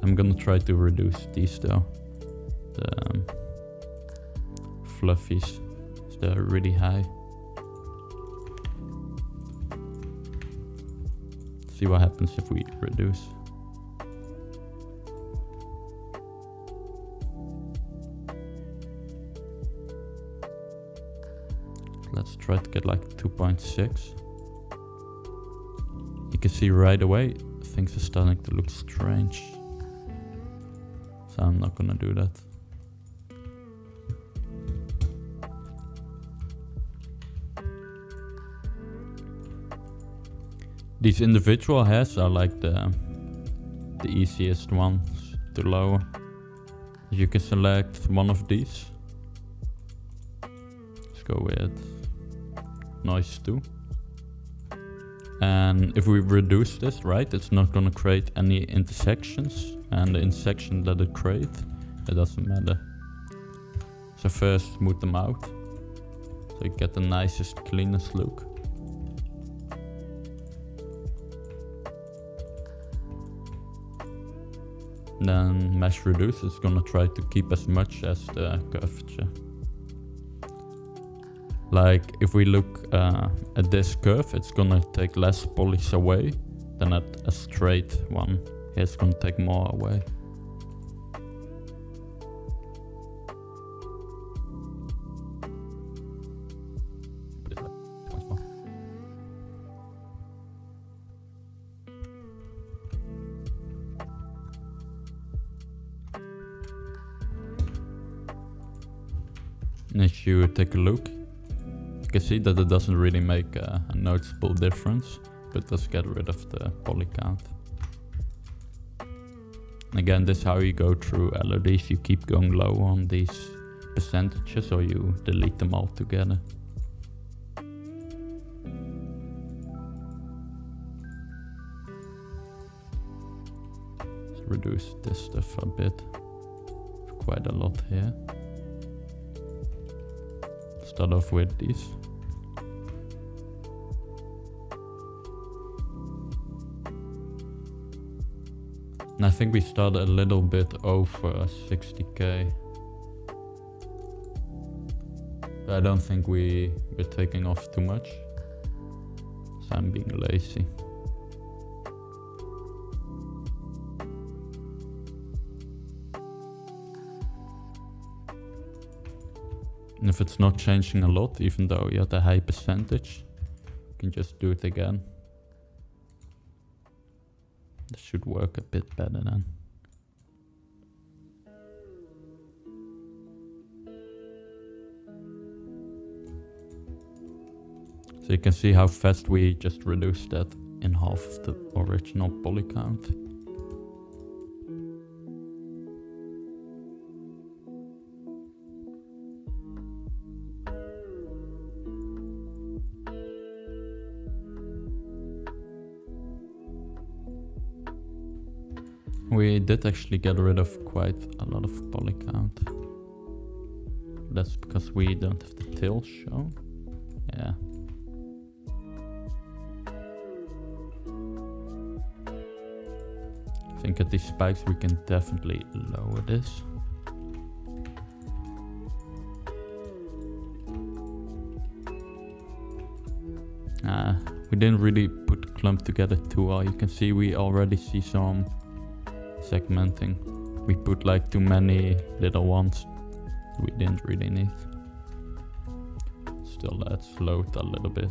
I'm gonna try to reduce these though. The fluffies, they're really high. see what happens if we reduce. Let's try to get like 2.6. You can see right away things are starting to look strange. So I'm not gonna do that. These individual hairs are like the easiest ones to lower. You can select one of these. Let's go with noise 2. And if we reduce this, right, it's not gonna create any intersections. And the intersection that it creates, it doesn't matter. So first smooth them out. So you get the nicest, cleanest look. Then mesh reduce is gonna try to keep as much as the curvature. Like if we look at this curve, it's gonna take less polys away than at a straight one. Here it's gonna take more away. And if you take a look, you can see that it doesn't really make a noticeable difference, but it does get rid of the poly count. And again, this is how you go through LODs. You keep going low on these percentages or you delete them all together. Let's reduce this stuff a bit. Quite a lot here. Start off with these. And I think we start a little bit over 60k. I don't think we're taking off too much. So I'm being lazy. And if it's not changing a lot, even though you have a high percentage, you can just do it again. This should work a bit better then. So you can see how fast we just reduced that in half of the original poly count. We did actually get rid of quite a lot of poly count. That's because we don't have the tail shown. Yeah. I think at these spikes we can definitely lower this. We didn't really put clump together too well. You can see we already see some segmenting. We put like too many little ones we didn't really need. Still, let's load a little bit.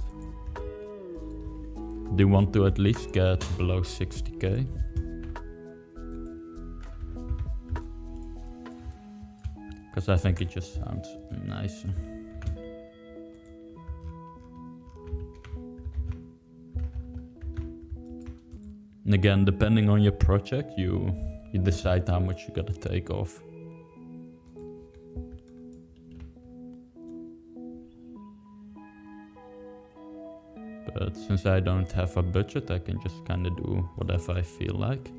Do you want to at least get below 60k? Because I think it just sounds nicer. And again, depending on your project, you decide how much you gotta take off. But since I don't have a budget, I can just kinda do whatever I feel like.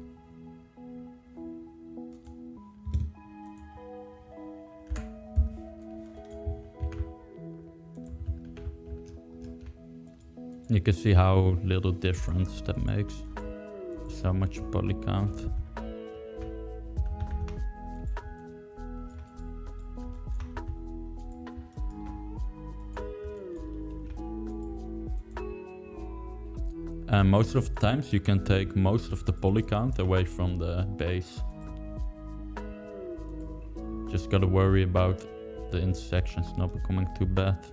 You can see how little difference that makes. So much poly count. And most of the times you can take most of the poly count away from the base. Just gotta worry about the intersections not becoming too bad.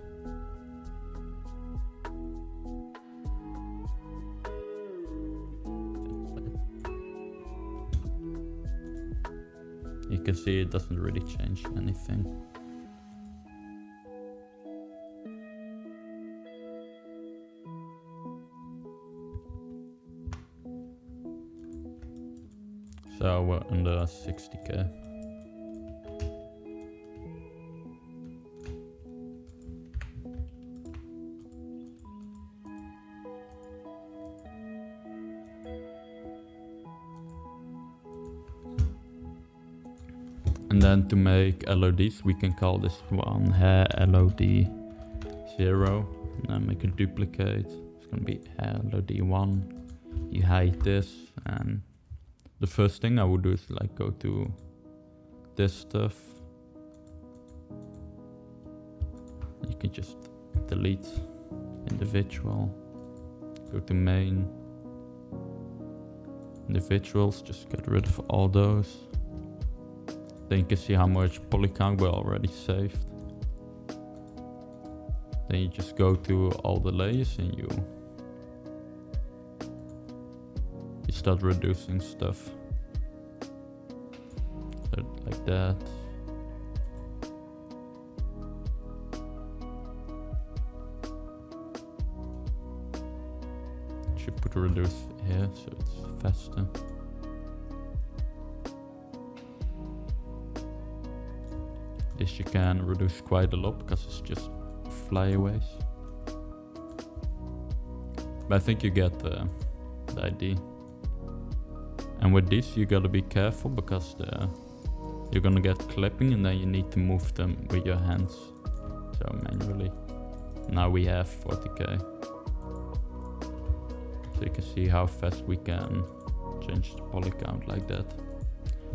You can see it doesn't really change anything. So we're under 60k. And then to make LODs, we can call this one hair LOD 0. And then make a duplicate. It's gonna be hair LOD 1. You hide this, and the first thing I would do is like go to this stuff. You can just delete individual. Go to main. Individuals, just get rid of all those. Then you can see how much poly count we already saved. Then you just go to all the layers and you start reducing stuff. So like that. Should put reduce here so it's faster. This you can reduce quite a lot because it's just flyaways. But I think you get the idea. And with this you gotta be careful because you're gonna get clipping and then you need to move them with your hands. So manually. Now we have 40k. So you can see how fast we can change the poly count like that.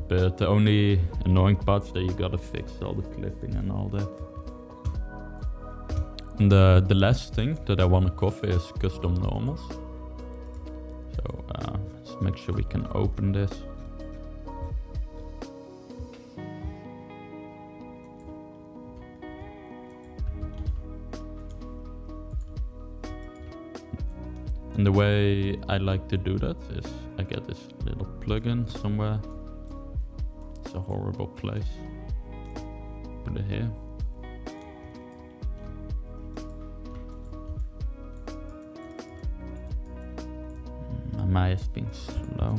But the only annoying part is that you gotta fix all the clipping and all that. And the last thing that I wanna cover is custom normals. So let's make sure we can open this. And the way I like to do that is I get this little plugin somewhere. It's a horrible place. Put it here. My Maya's being slow.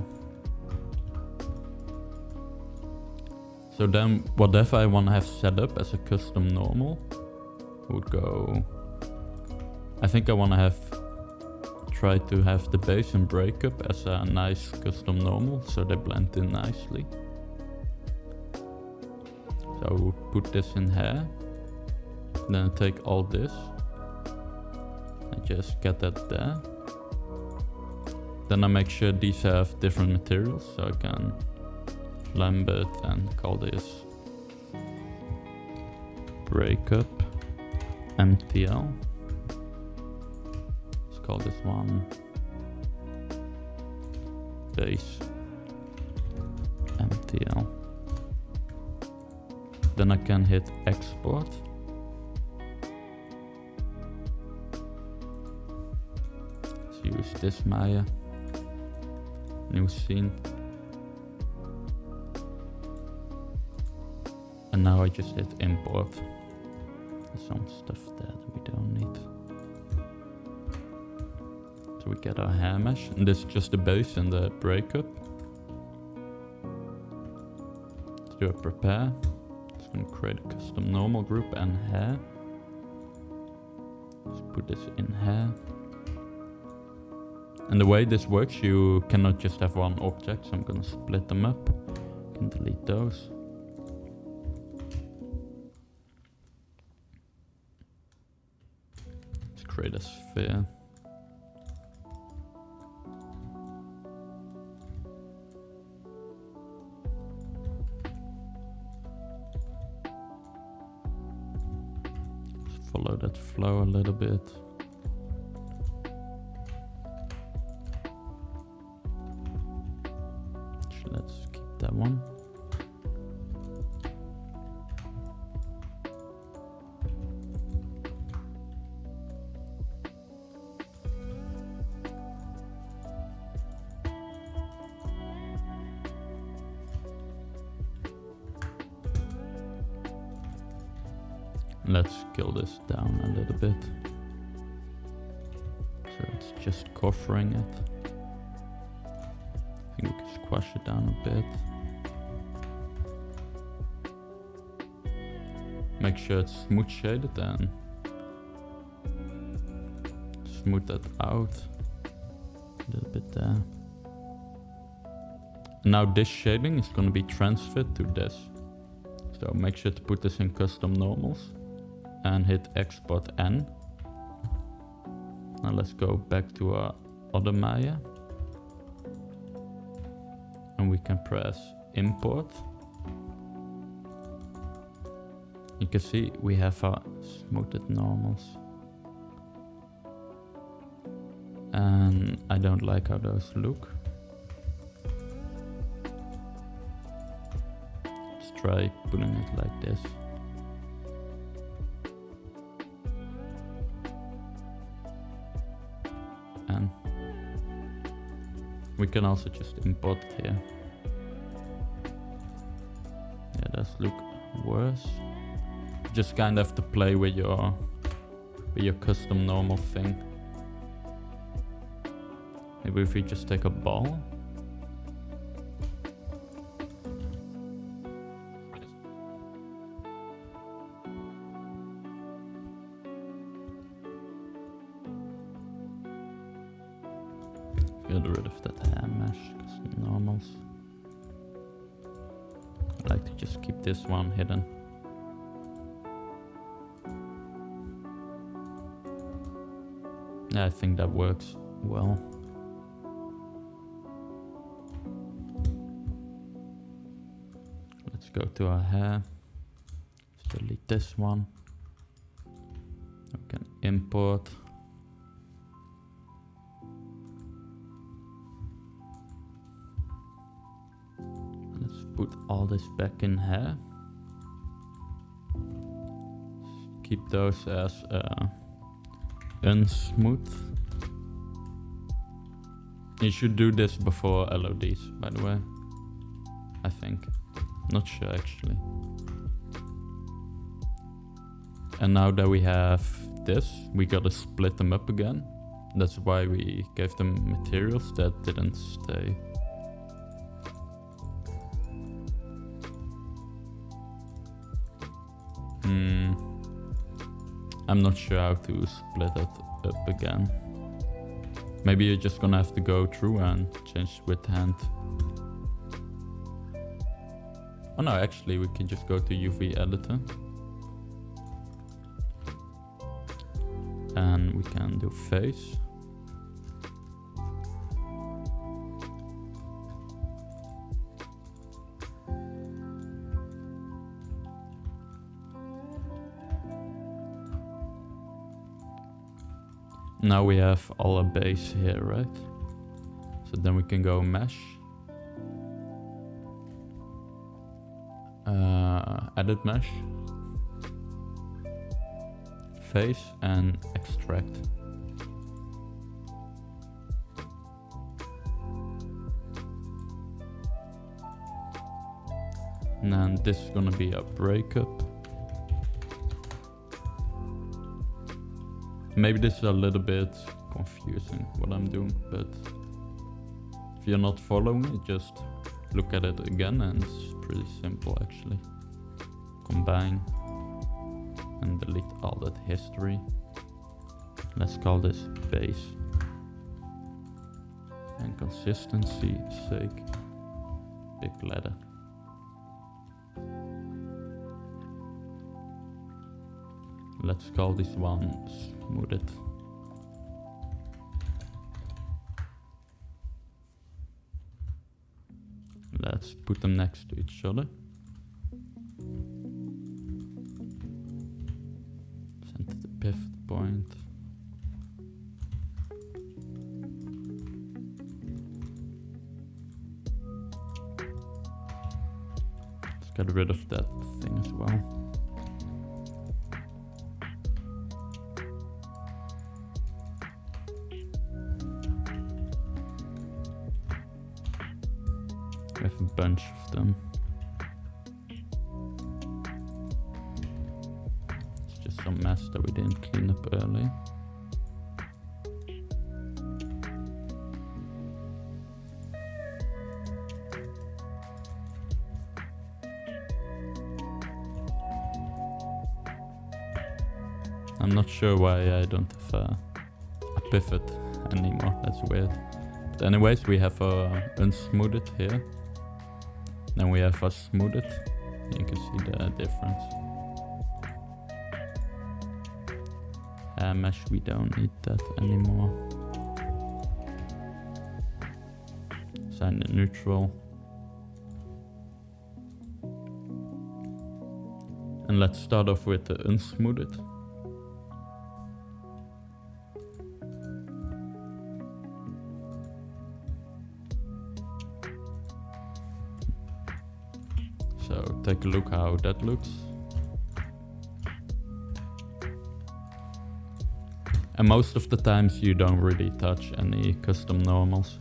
So then whatever I want to have set up as a custom normal would go. I think I want to have try to have the base and breakup as a nice custom normal so they blend in nicely. So I will put this in here, then take all this and just get that there. Then I make sure these have different materials so I can lambert and call this breakup MTL. Let's call this one base MTL. Then I can hit export. Let's use this Maya. New scene. And now I just hit import. There's some stuff that we don't need. So we get our hair mesh, and this is just the base and the breakup. Let's do a prepare. It's going to create a custom normal group and hair. Let's put this in hair. And the way this works, you cannot just have one object, so I'm going to split them up. You can delete those. Let's create a sphere. Follow that flow a little bit. Actually, let's keep that one. Let's scale this down a little bit. So it's just covering it. I think we can squash it down a bit. Make sure it's smooth shaded and smooth that out a little bit there. Now this shading is going to be transferred to this. So make sure to put this in custom normals and hit export N. Now let's go back to our other Maya. And we can press import. You can see we have our smoothed normals. And I don't like how those look. Let's try putting it like this. And we can also just import it here. Yeah, it does look worse. You just kind of have to play with your custom normal thing. Maybe if we just take a ball. Get rid of that hair mesh, custom normals. I like to just keep this one hidden. Yeah, I think that works well. Let's go to our hair. Let's delete this one. We can import. Let's put all this back in hair. Keep those as unsmooth. You should do this before LODs, by the way. I think. Not sure actually. And now that we have this, we gotta split them up again. That's why we gave them materials that didn't stay. I'm not sure how to split it up again. Maybe you're just gonna have to go through and change with hand. Oh no, actually we can just go to UV editor. And we can do face. Now we have all our base here, right? So then we can go mesh. Edit mesh. Face and extract. And then this is gonna be a breakup. Maybe this is a little bit confusing what I'm doing, but if you're not following it, just look at it again and it's pretty simple actually. Combine and delete all that history. Let's call this base. And consistency sake, big letter. Let's call this one smooth it. Let's put them next to each other. Center the pivot point. Let's get rid of that thing as well. We have a bunch of them. It's just some mess that we didn't clean up early. I'm not sure why I don't have a pivot anymore. That's weird. But anyways, we have a unsmoothed here. Then we have a smoothed. You can see the difference. Mesh, we don't need that anymore. Sign it neutral. And let's start off with the unsmoothed. So take a look how that looks. And most of the times you don't really touch any custom normals.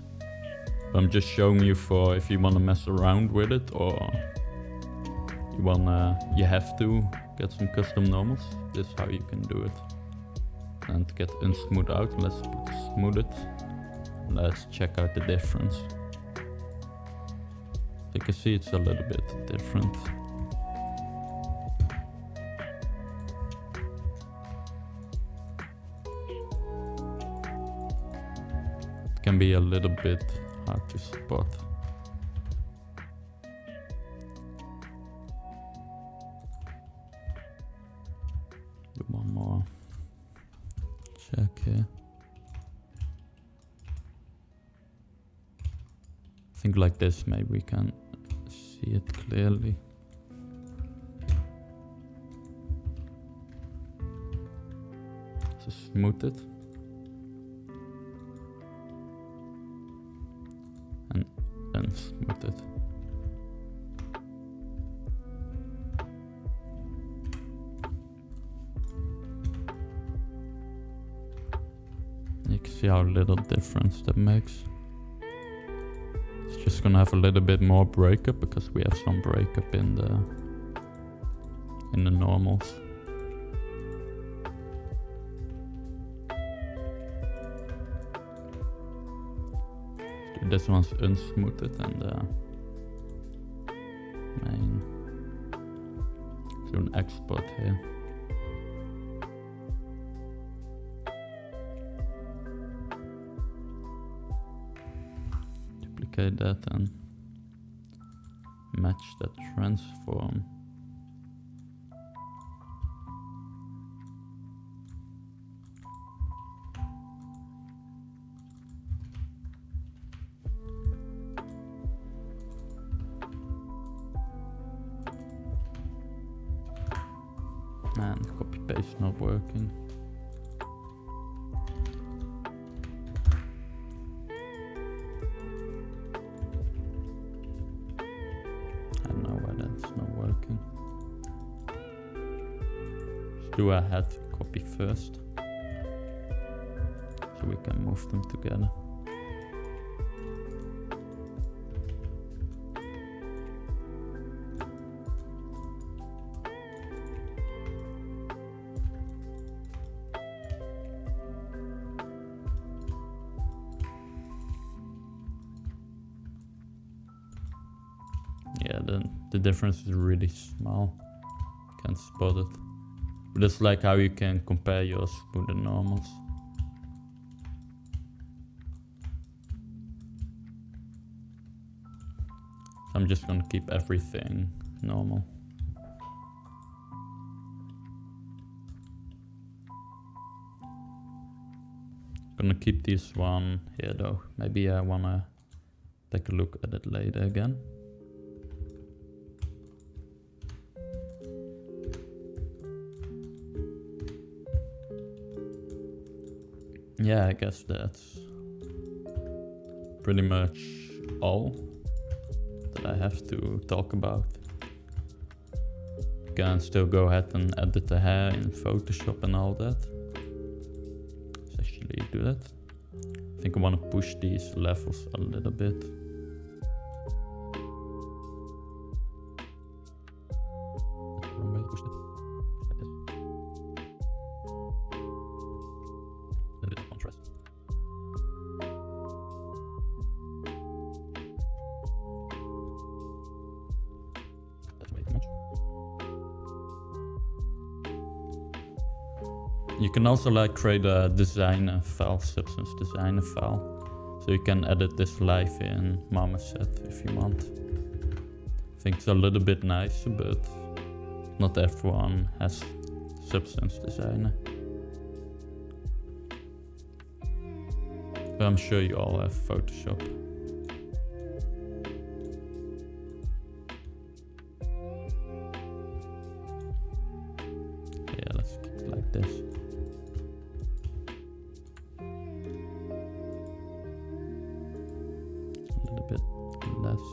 But I'm just showing you for if you want to mess around with it, or you have to get some custom normals. This is how you can do it. And to get unsmooth out, let's put smooth it. Let's check out the difference. You can see it's a little bit different. It can be a little bit hard to spot. Do one more check here. I think like this, maybe we can see it clearly. So smooth it. And unsmooth it. You can see how little difference that makes. Just gonna have a little bit more breakup because we have some breakup in the normals. This one's unsmoothed and main. Do an export here. That and match that transform. And copy paste not working. Do a head copy first, so we can move them together. Yeah, the difference is really small. Can't spot it. But it's like how you can compare yours to the normals. I'm just gonna keep everything normal. Gonna keep this one here though. Maybe I wanna take a look at it later again. Yeah, I guess that's pretty much all that I have to talk about. can still go ahead and edit the hair in Photoshop and all that. Let's actually do that. I think I want to push these levels a little bit. Wrong way, push that. Like this. A little contrast. That's way too much. You can also like create a designer file, substance designer file. So you can edit this live in Marmoset if you want. I think it's a little bit nicer, but not everyone has substance designer. But I'm sure you all have Photoshop. Yeah, let's keep it like this. Bit less.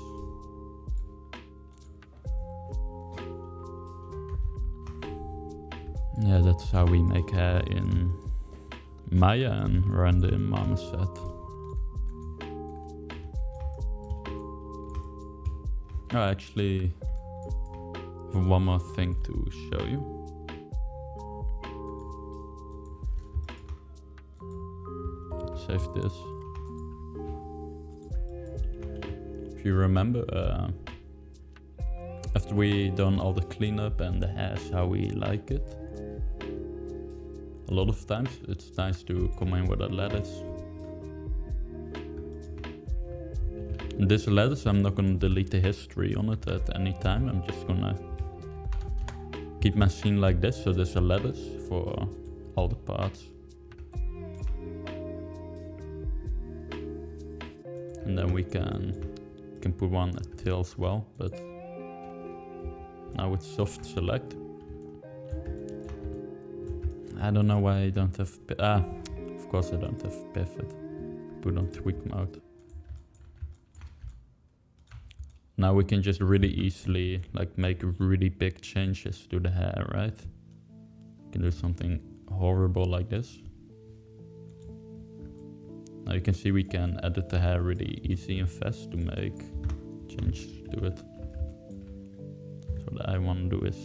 Yeah, that's how we make hair in Maya and render in Marmoset. I actually have one more thing to show you. Save this. If you remember, after we done all the cleanup and the hairs how we like it, a lot of times it's nice to come in with a lattice. And this lattice, I'm not gonna delete the history on it at any time. I'm just gonna keep my scene like this, so there's a lattice for all the parts. And then we can put one at tail as well, but now with soft select. I don't know why I don't have, of course I don't have pivot. Put on tweak mode. Now we can just really easily like make really big changes to the hair, right? You can do something horrible like this. Now you can see we can edit the hair really easy and fast to make changes to it. So what I want to do is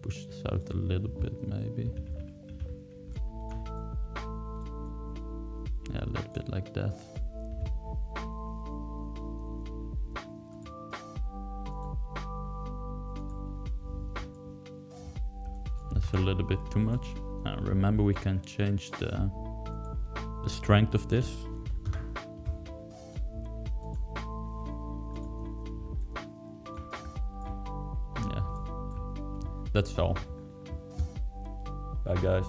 push this out a little bit maybe. Yeah, a little bit like that. That's a little bit too much. Remember, we can change the strength of this. Yeah, that's all. Bye guys.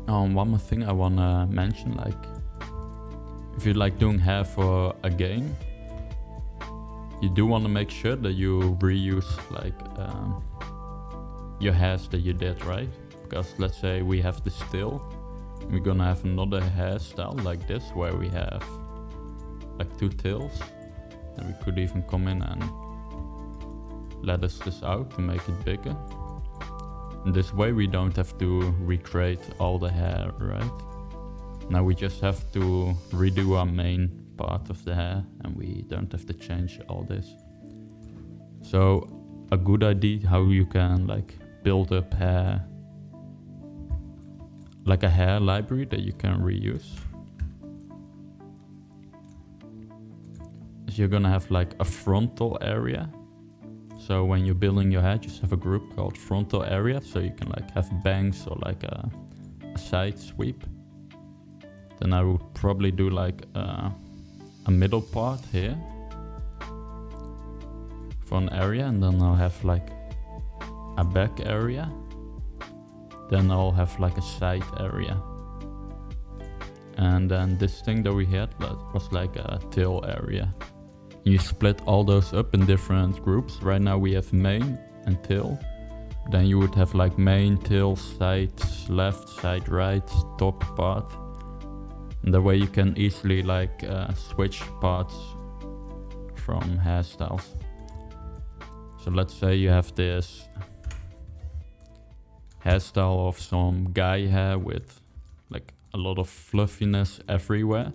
One more thing I wanna mention, like if you like doing hair for a game, you do want to make sure that you reuse like your hairs that you did, right? Because let's say we have this tail, we're gonna have another hairstyle like this where we have like two tails, and we could even come in and lattice this out to make it bigger. And this way we don't have to recreate all the hair, right? Now we just have to redo our main part of the hair and we don't have to change all this. So a good idea how you can like build up hair, like a hair library that you can reuse, is you're gonna have like a frontal area. So when you're building your hair, just have a group called frontal area, so you can like have bangs or like a side sweep. Then I would probably do like a middle part here for an area, and then I'll have like a back area. Then I'll have like a side area. And then this thing that we had was like a tail area. You split all those up in different groups. Right now we have main and tail. Then you would have like main, tail, sides, left, side, right, top part. And that way you can easily like switch parts from hairstyles. So let's say you have this hairstyle of some guy hair with like a lot of fluffiness everywhere.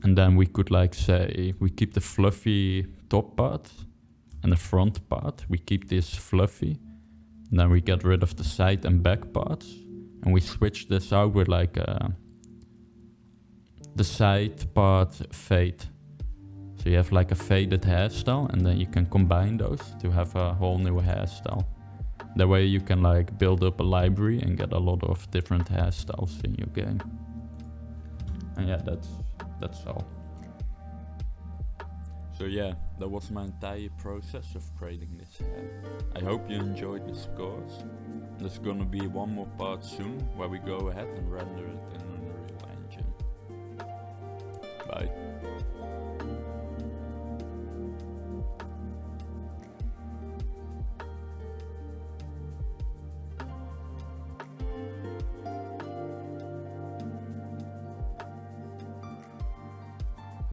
And then we could like say, we keep the fluffy top part and the front part. We keep this fluffy. And then we get rid of the side and back parts. And we switch this out with like the side part fade. So you have like a faded hairstyle and then you can combine those to have a whole new hairstyle. That way you can like build up a library and get a lot of different hairstyles in your game. And yeah, that's all. So yeah, that was my entire process of creating this hair. I hope you enjoyed this course. There's gonna be one more part soon where we go ahead and render it in Unreal Engine. Bye.